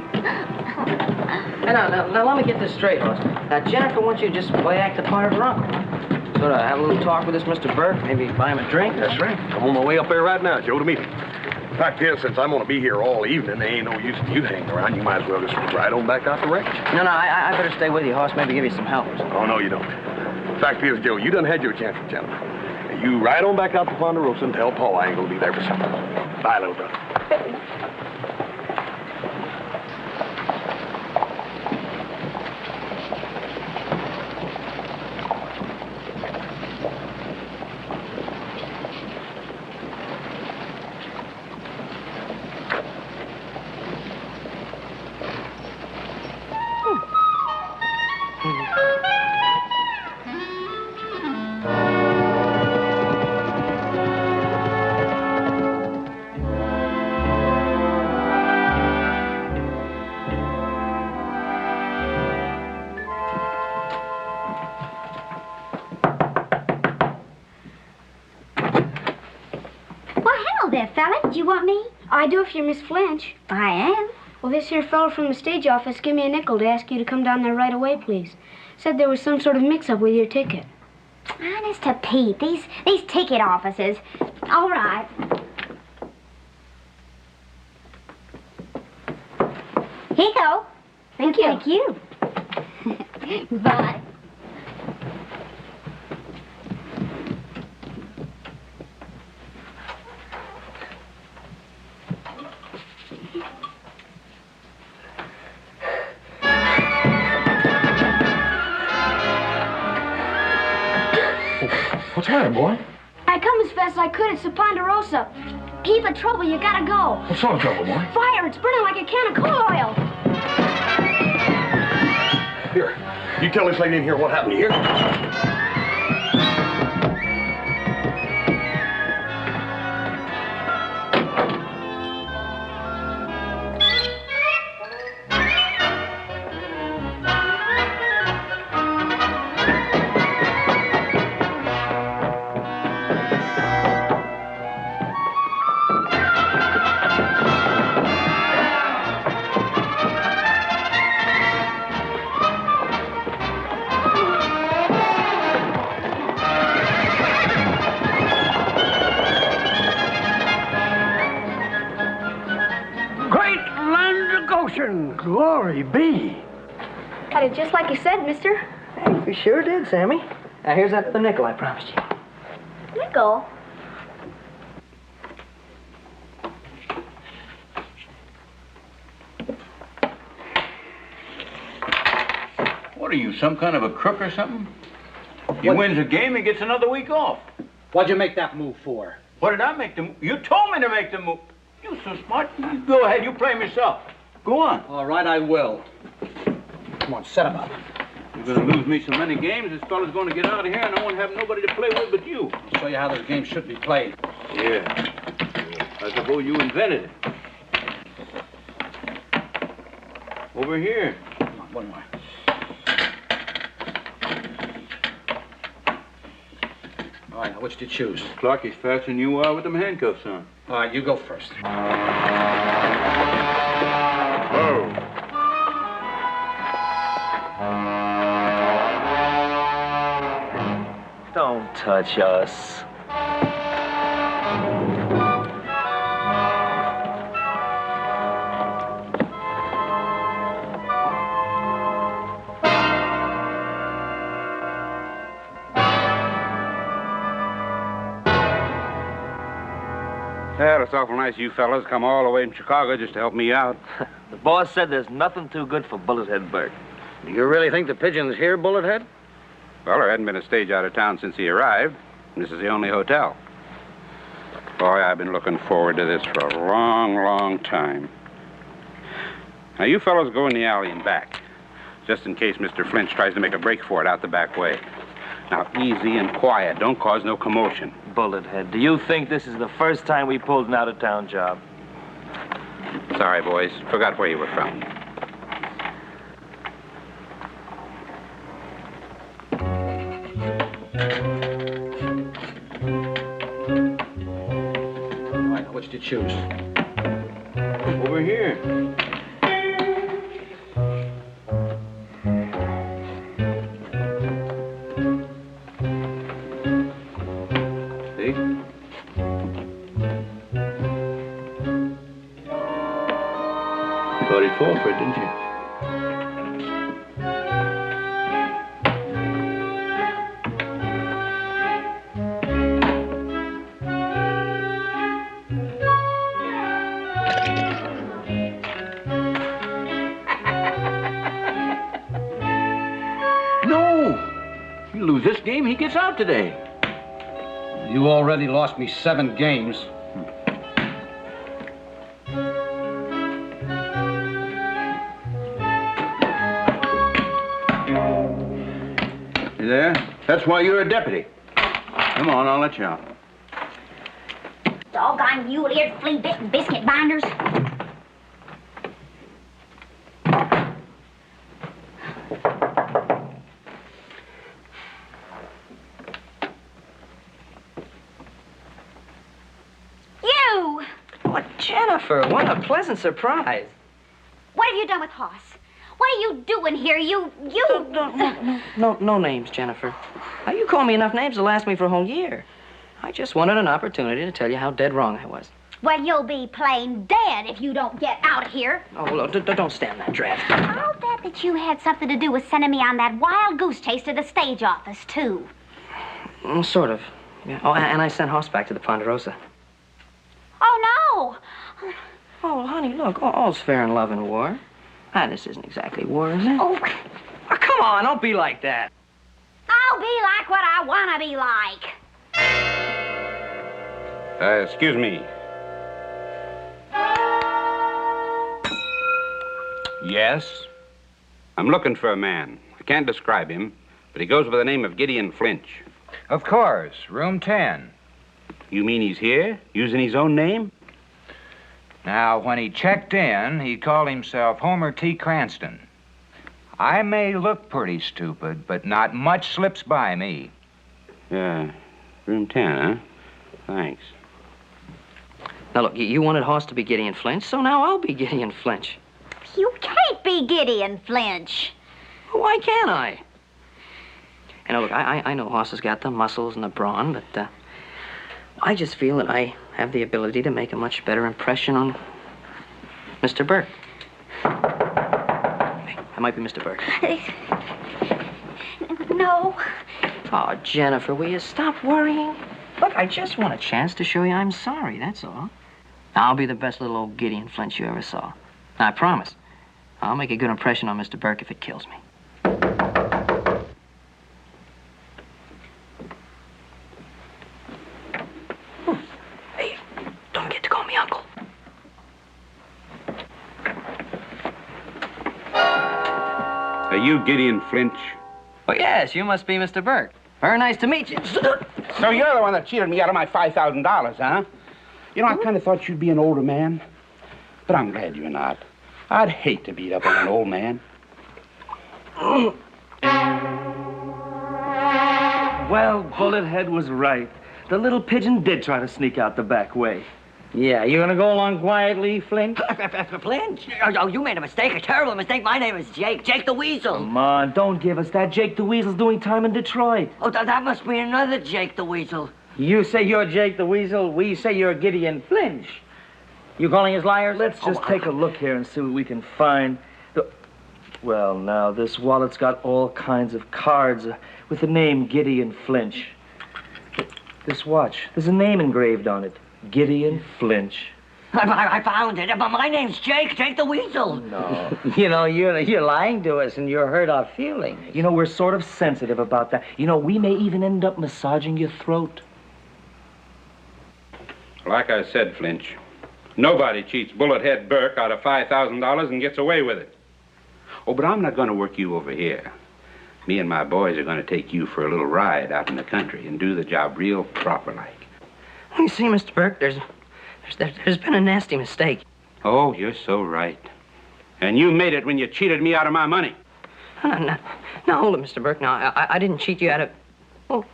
Hey, now, let me get this straight, Hoss. Now, Jennifer wants you to just play act the part of her uncle. Sort of have a little talk with this Mr. Burke, maybe buy him a drink. That's right. I'm on my way up there right now, Joe, to meet him. Fact is, since I'm going to be here all evening, there ain't no use in you hanging around. You might as well just ride on back out the ranch. No, I better stay with you, Hoss. Maybe give you some help or something. Oh, no, you don't. Fact is, Joe, you done had your chance, gentlemen. You ride on back out to Ponderosa and tell Paul I ain't going to be there for supper. Bye, little brother. Did you want me? I do if you're Miss Flinch. I am. Well, this here fellow from the stage office gave me a nickel to ask you to come down there right away, please. Said there was some sort of mix-up with your ticket. Honest to Pete, these ticket offices. All right. Here you go. Thank you. Thank you. Bye. What's the matter, boy? I come as fast as I could. It's the Ponderosa. Heap of trouble. You gotta go. What sort of trouble, boy? Fire. It's burning like a can of coal oil. Here, you tell this lady in here what happened. You hear? Glory be. I did just like you said, mister. Hey, you sure did, Sammy. Now, here's that other nickel I promised you. Nickel? What are you, some kind of a crook or something? He wins a game, he gets another week off. What'd you make that move for? What did I make the move? You told me to make the move. You so smart. You go ahead. You play him yourself. Go on. All right, I will. Come on, set him up. You're going to lose me so many games, this fella's going to get out of here, and I won't have nobody to play with but you. I'll show you how this game should be played. Yeah. I suppose you invented it. Over here. Come on, one more. All right, now which do you choose? Clark, he's faster than you are with them handcuffs on. All right, you go first. Oh. Don't touch us. Well, it's awful nice of you fellas come all the way from Chicago just to help me out. The boss said there's nothing too good for Bullethead Bert. You really think the pigeon's here, Bullethead? Well, there hadn't been a stage out of town since he arrived. This is the only hotel. Boy, I've been looking forward to this for a long, long time. Now, you fellows go in the alley and back, just in case Mr. Flinch tries to make a break for it out the back way. Now, easy and quiet. Don't cause no commotion. Bullethead, do you think this is the first time we pulled an out-of-town job? Sorry, boys. Forgot where you were from. All right, now which do you choose? Over here. See? Thought he'd fall for it, didn't you? You lose this game, he gets out today. You already lost me 7 games. You there? That's why you're a deputy. Come on, I'll let you out. Doggone mule-eared, flea-bitten biscuit binders. You! What, Jennifer, what a pleasant surprise. What have you done with Hoss? What are you doing here? No names, Jennifer. Now, you call me enough names to last me for a whole year. I just wanted an opportunity to tell you how dead wrong I was. Well, you'll be plain dead if you don't get out of here. Oh, look, don't stand that draft. I'll bet that you had something to do with sending me on that wild goose chase to the stage office, too. Sort of. Yeah. Oh, and I sent Hoss back to the Ponderosa. Oh, no! Oh, honey, look, all's fair in love and war. Ah, this isn't exactly war, is it? Oh, come on, don't be like that. I'll be like what I want to be like. Excuse me. Yes? I'm looking for a man. I can't describe him, but he goes by the name of Gideon Flinch. Of course, room 10. You mean he's here, using his own name? Now, when he checked in, he called himself Homer T. Cranston. I may look pretty stupid, but not much slips by me. Yeah, room 10, huh? Thanks. Now, look, you wanted Hoss to be Gideon Flinch, so now I'll be Gideon Flinch. You can't be Gideon Flinch. Why can't I? And look, I know Hoss has got the muscles and the brawn, but I just feel that I have the ability to make a much better impression on Mr. Burke. Hey, I might be Mr. Burke. No. Oh, Jennifer, will you stop worrying? Look, I just want a chance to show you I'm sorry, that's all. I'll be the best little old Gideon Flinch you ever saw. Now, I promise. I'll make a good impression on Mr. Burke if it kills me. Are you Gideon Flinch? Oh, yes, you must be Mr. Burke. Very nice to meet you. So you're the one that cheated me out of my $5,000, huh? You know, I kind of thought you'd be an older man. But I'm glad you're not. I'd hate to beat up on an old man. Well, Bullethead was right. The little pigeon did try to sneak out the back way. Yeah, you gonna go along quietly, Flint? Flinch? Oh, you made a mistake, a terrible mistake. My name is Jake the Weasel. Come on, don't give us that. Jake the Weasel's doing time in Detroit. Oh, that must be another Jake the Weasel. You say you're Jake the Weasel, we say you're Gideon Flinch. You calling us liars? Let's just take a look here and see what we can find. Well, now, this wallet's got all kinds of cards with the name Gideon Flinch. This watch, there's a name engraved on it. Gideon Flinch. I found it, but my name's Jake the Weasel. No. You know, you're lying to us and you hurt our feelings. You know, we're sort of sensitive about that. You know, we may even end up massaging your throat. Like I said, Flinch, nobody cheats Bullethead Burke out of $5,000 and gets away with it. Oh, but I'm not going to work you over here. Me and my boys are going to take you for a little ride out in the country and do the job real proper-like. You see, Mr. Burke, there's been a nasty mistake. Oh, you're so right. And you made it when you cheated me out of my money. No, hold it, Mr. Burke. No, I didn't cheat you out of... Oh.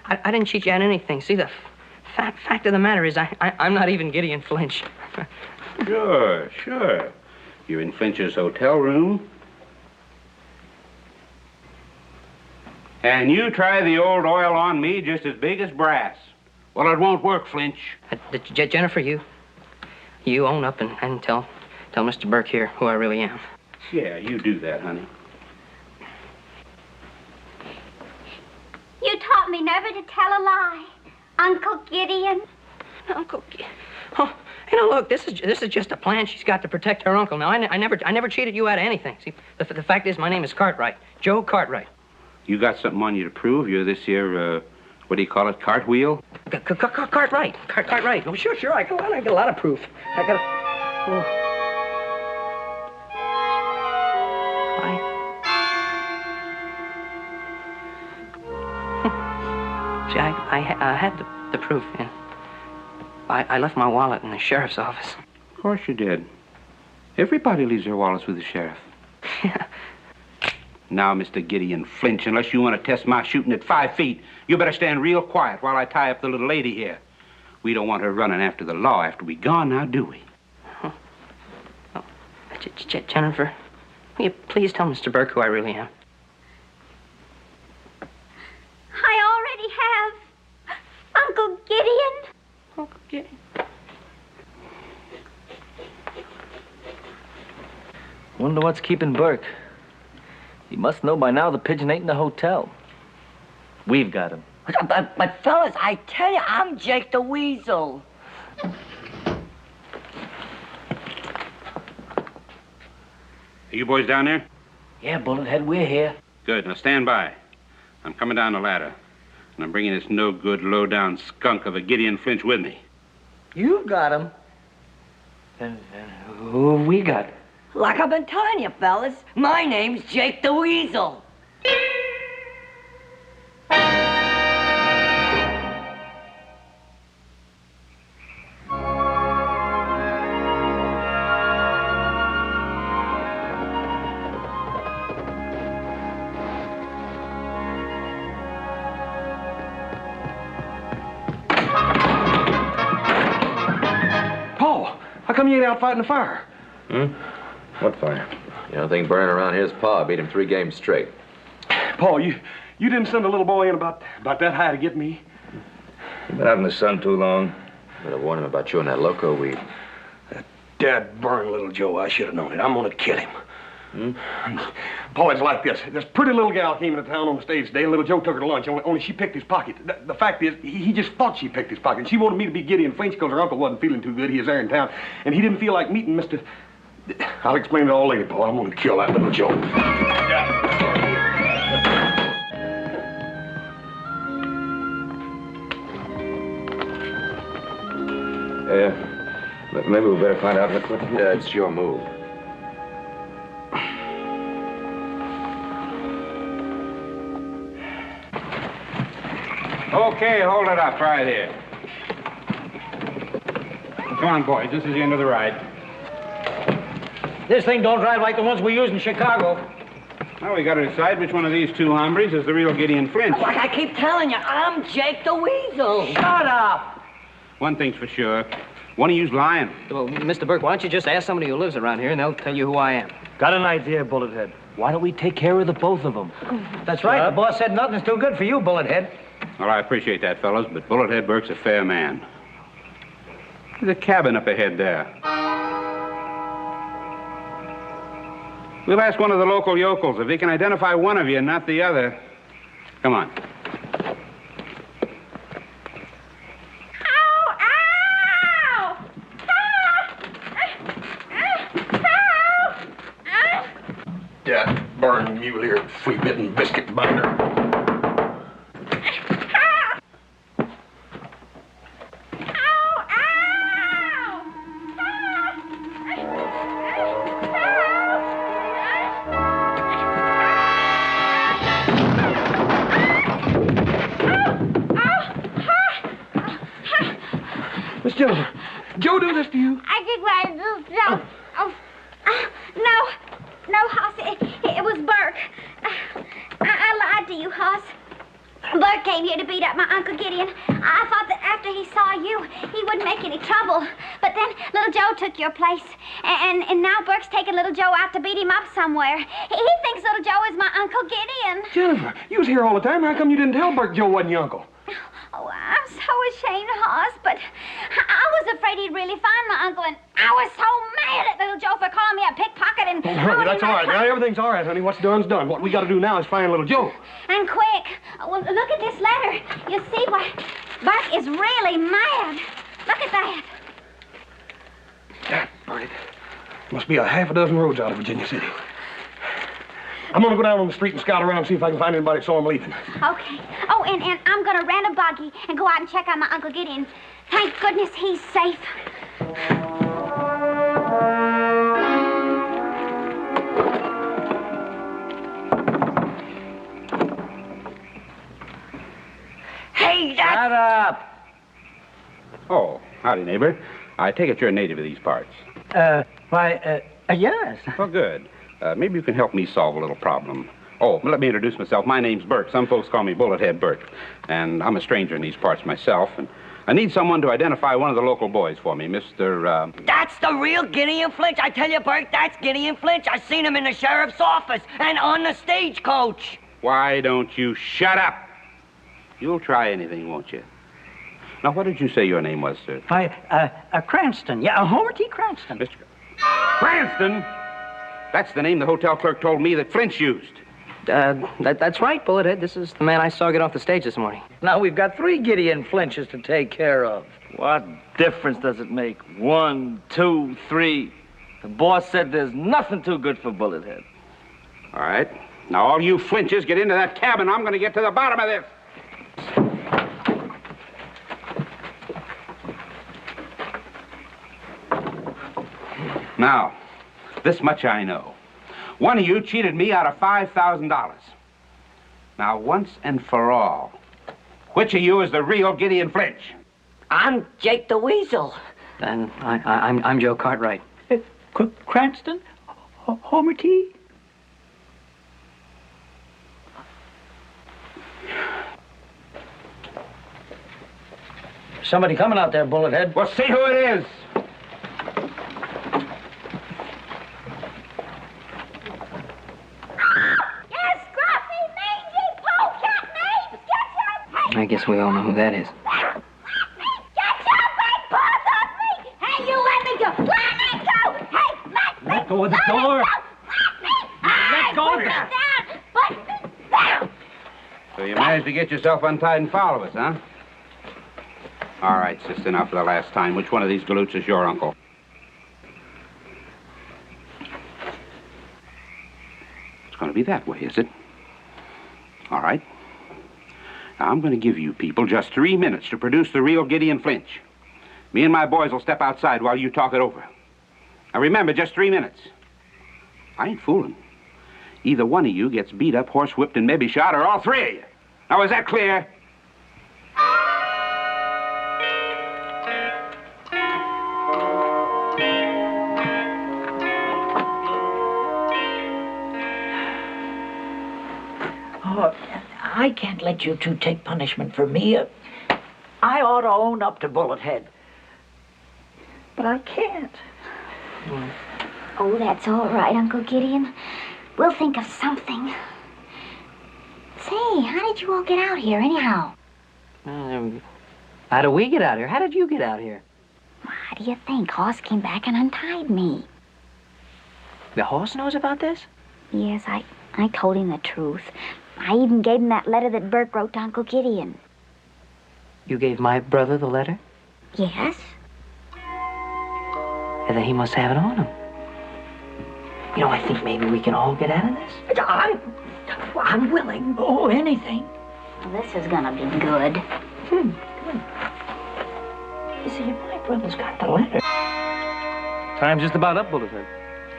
I didn't cheat you out of anything. See, the fact of the matter is I'm not even Gideon Flinch. Sure. You're in Flinch's hotel room. And you try the old oil on me just as big as brass. Well, it won't work, Flinch. Jennifer, you own up and tell Mr. Burke here who I really am. Yeah, you do that, honey. You taught me never to tell a lie, Uncle Gideon. Uncle Gideon. Oh, you know, look, this is just a plan she's got to protect her uncle. Now, I never cheated you out of anything. See, the fact is, my name is Cartwright, Joe Cartwright. You got something on you to prove? You're this here, what do you call it, cartwheel? Cartwright. Cartwright. Oh, sure. I got a lot of proof. I got a... Oh. See, I had the proof, and I left my wallet in the sheriff's office. Of course you did. Everybody leaves their wallets with the sheriff. Yeah. Now, Mr. Gideon Flinch, unless you want to test my shooting at 5 feet, you better stand real quiet while I tie up the little lady here. We don't want her running after the law after we're gone, now, do we? Oh. Jennifer, will you please tell Mr. Burke who I really am? I already have, Uncle Gideon. Uncle Gideon. Wonder what's keeping Burke. He must know by now the pigeon ain't in the hotel. We've got him. But fellas, I tell you, I'm Jake the Weasel. Are you boys down there? Yeah, Bullethead, we're here. Good. Now stand by. I'm coming down the ladder. And I'm bringing this no-good, low-down skunk of a Gideon Flinch with me. You've got him. And who have we got? Like I've been telling you, fellas, my name's Jake the Weasel. Paul, how come you ain't out fighting the fire? What fire? The only thing burning around here's Pa. Beat him 3 games straight. Paul, you didn't send a little boy in about that high to get me? You've been out in the sun too long. Better warn him about you and that loco weed. That dad-burned little Joe, I should have known it. I'm gonna kill him. Paul, it's like this. This pretty little gal came into town on the stage today, and little Joe took her to lunch, only she picked his pocket. The fact is, he just thought she picked his pocket. And she wanted me to be Gideon Flinch because her uncle wasn't feeling too good. He was there in town, and he didn't feel like meeting Mr. I'll explain it all later, Paul. I'm gonna kill that little Joe. Maybe we better find out what... Yeah, it's your move. Okay, hold it up right here. Come on, boys. This is the end of the ride. This thing don't drive like the ones we use in Chicago. Well, we got to decide which one of these two hombres is the real Gideon Flint. Like I keep telling you, I'm Jake the Weasel. Shut up! One thing's for sure. One of you's lying. Well, Mr. Burke, why don't you just ask somebody who lives around here and they'll tell you who I am. Got an idea, Bullethead. Why don't we take care of the both of them? That's right. The boss said nothing's too good for you, Bullethead. Well, I appreciate that, fellas, but Bullethead Burke's a fair man. There's a cabin up ahead there. We'll ask one of the local yokels if he can identify one of you and not the other. Come on. That burn mule here, flea-bitten biscuit binder. Miss Jennifer, Joe do this to you? I think I do, Joe. No, Hoss, it was Burke. I lied to you, Hoss. Burke came here to beat up my Uncle Gideon. I thought that after he saw you, he wouldn't make any trouble. But then little Joe took your place. And now Burke's taking little Joe out to beat him up somewhere. He thinks little Joe is my Uncle Gideon. Jennifer, you was here all the time. How come you didn't tell Burke Joe wasn't your uncle? Oh, I'm so ashamed, Hoss, but I was afraid he'd really find my uncle, and I was so mad at little Joe for calling me a pickpocket and... Honey, that's all right. Now, everything's all right, honey. What's done's done. What we got to do now is find little Joe. And quick. Well, look at this letter. You see why Burke is really mad. Look at that. God, Bertie. Must be a half a dozen roads out of Virginia City. I'm going to go down on the street and scout around and see if I can find anybody that saw him leaving. Okay. Oh, and I'm going to rent a buggy and go out and check on my Uncle Gideon. Thank goodness he's safe. Hey, that's... Shut up! Oh, howdy, neighbor. I take it you're a native of these parts. Yes. Well, good. Maybe you can help me solve a little problem. Oh, let me introduce myself. My name's Burke. Some folks call me Bullethead Burke. And I'm a stranger in these parts myself. And I need someone to identify one of the local boys for me, Mr. That's the real Gideon Flint. I tell you, Burke, that's Gideon Flint. I seen him in the sheriff's office and on the stagecoach. Why don't you shut up? You'll try anything, won't you? Now, what did you say your name was, sir? Cranston. Yeah, Homer T. Cranston. Mr. Cranston? That's the name the hotel clerk told me that Flint's used. That's right, Bullethead. This is the man I saw get off the stage this morning. Now we've got 3 Gideon Flinches to take care of. What difference does it make? 1, 2, 3. The boss said there's nothing too good for Bullethead. All right. Now, all you Flinches, get into that cabin. I'm going to get to the bottom of this. Now, this much I know. One of you cheated me out of $5,000. Now, once and for all, which of you is the real Gideon Flint? I'm Jake the Weasel. And I'm Joe Cartwright. Cranston? Homer T? Somebody coming out there, Bullethead. Well, see who it is. I guess we all know who that is. Get your big paws off me! Hey, you let me go! Let me go! Hey, let go of the door! Let go of the door! Put me down! So you managed to get yourself untied and follow us, huh? All right, sister, now for the last time. Which one of these galoots is your uncle? It's going to be that way, is it? All right. Now, I'm going to give you people just 3 minutes to produce the real Gideon Flint. Me and my boys will step outside while you talk it over. Now, remember, just 3 minutes. I ain't fooling. Either one of you gets beat up, horsewhipped, and maybe shot, or all 3 of you. Now, is that clear? I can't let you two take punishment for me. I ought to own up to Bullet Head. But I can't. Oh, that's all right, Uncle Gideon. We'll think of something. Say, how did you all get out here, anyhow? How did we get out here? How did you get out here? How do you think? Hoss came back and untied me. The horse knows about this? Yes, I told him the truth. I even gave him that letter that Burke wrote to Uncle Gideon. You gave my brother the letter? Yes? And then he must have it on him. You know, I think maybe we can all get out of this. I'm willing. Oh, anything. Well, this is gonna be good. Good. You see, if my brother's got the letter. Time's just about up, Bullet Head.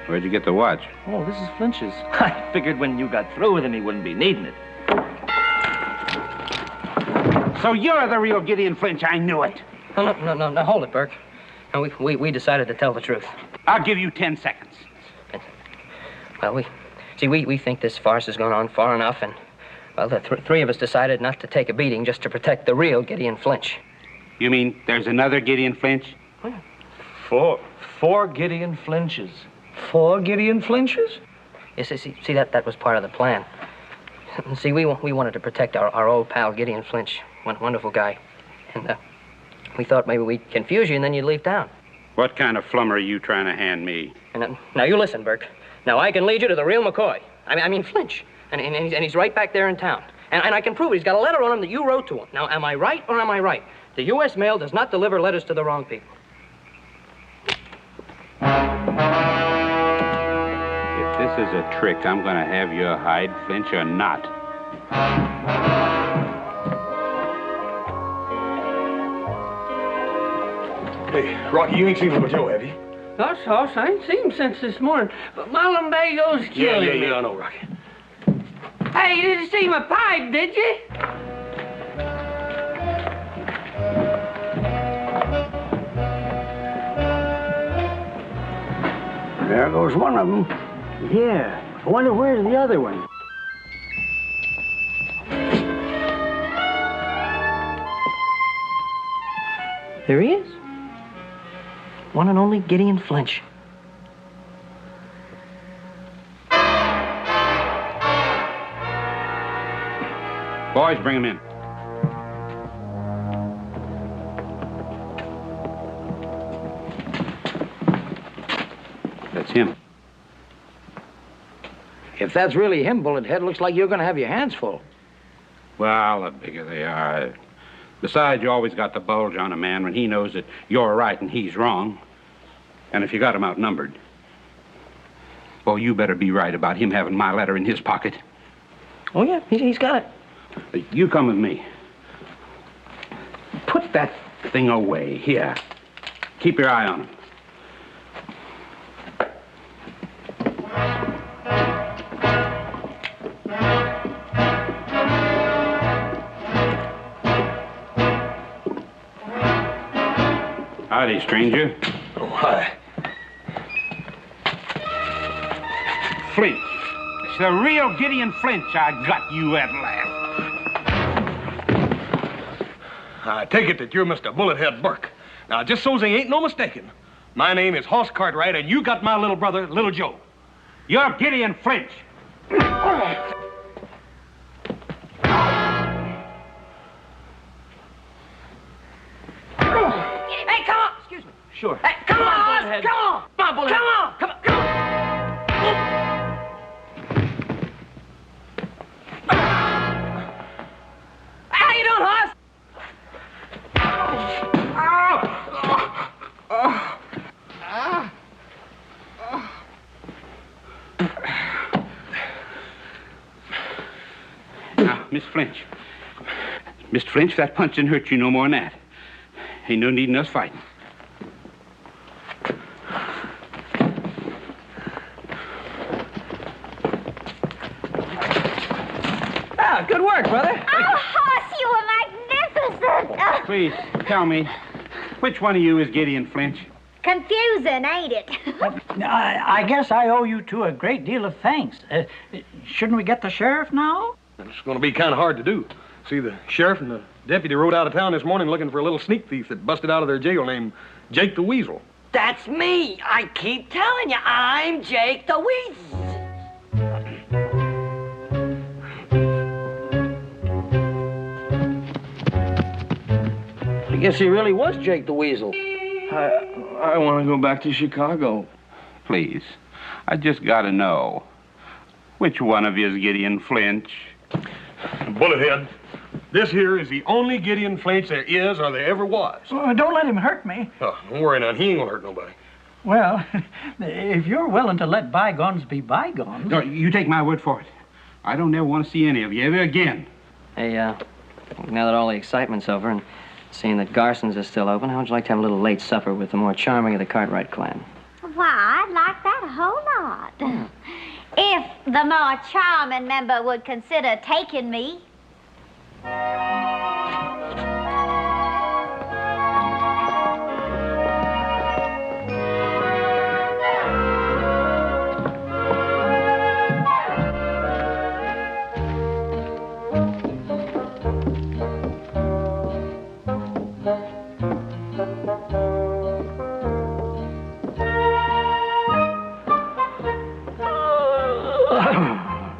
Where'd you get the watch? Oh, this is Flinch's. I figured when you got through with him, he wouldn't be needing it. So you're the real Gideon Flinch. I knew it. No, hold it, Burke. No, we decided to tell the truth. I'll give you 10 seconds. Well, we think this farce has gone on far enough, and, well, the three of us decided not to take a beating just to protect the real Gideon Flinch. You mean there's another Gideon Flinch? Four Gideon Flinches. 4 Gideon Flinches? Yes, see, that was part of the plan. See, we wanted to protect our old pal Gideon Flinch, wonderful guy. And we thought maybe we'd confuse you and then you'd leave town. What kind of flummer are you trying to hand me? And now you listen, Burke. Now I can lead you to the real McCoy. I mean Flinch. And he's right back there in town. And I can prove it. He's got a letter on him that you wrote to him. Now, am I right or am I right? The U.S. mail does not deliver letters to the wrong people. If this is a trick, I'm going to have your hide, Flinch, or not. Hey, Rocky, you ain't seen Little Joe, have you? Gosh, Hoss, I ain't seen him since this morning. But my lumbago's killing me. Yeah, I know, Rocky. Hey, you didn't see my pipe, did you? There goes one of them. Yeah. I wonder where's the other one. There he is. One and only Gideon Flinch. Boys, bring him in. That's him. If that's really him, Bullet Head, looks like you're going to have your hands full. Well, the bigger they are. Besides, you always got the bulge on a man when he knows that you're right and he's wrong. And if you got him outnumbered, well, you better be right about him having my letter in his pocket. Oh, yeah, he's got it. You come with me. Put that thing away. Here. Keep your eye on him. Howdy, stranger. Oh, hi. Flinch. It's the real Gideon Flinch. I got you at last. I take it that you're Mr. Bullethead Burke. Now, just so's there ain't no mistaking. My name is Hoss Cartwright, and you got my little brother, Little Joe. You're Gideon Flinch. Hey, come on! Excuse me. Sure. Hey, come on, Bullethead. Come on! Come on, Bullethead. Come on! Come on! Come on! How you doing, Hoss? Now, Miss Flinch. Mr. Flinch, that punch didn't hurt you no more than that. Ain't no needing us fighting. Ah, good work, brother. Oh, Hoss, you were magnificent. Please, tell me, which one of you is Gideon Flinch? Confusing, ain't it? I guess I owe you two a great deal of thanks. Shouldn't we get the sheriff now? It's going to be kind of hard to do. See, the sheriff and the deputy rode out of town this morning looking for a little sneak thief that busted out of their jail named Jake the Weasel. That's me. I keep telling you, I'm Jake the Weasel. I guess he really was Jake the Weasel. I want to go back to Chicago. Please, I just gotta know. Which one of you is Gideon Flinch? Bullethead, this here is the only Gideon Flinch there is or there ever was. Don't let him hurt me. Oh, don't worry now, he ain't gonna hurt nobody. Well, if you're willing to let bygones be bygones... No, you take my word for it. I don't ever want to see any of you ever again. Hey, now that all the excitement's over and seeing that Garson's is still open, how would you like to have a little late supper with the more charming of the Cartwright clan? Why, I'd like that a whole lot. If the more charming member would consider taking me.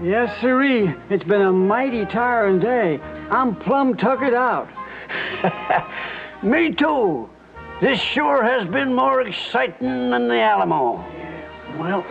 Yes, sirree. It's been a mighty tiring day. I'm plumb tuckered out. Me too. This sure has been more exciting than the Alamo. Well,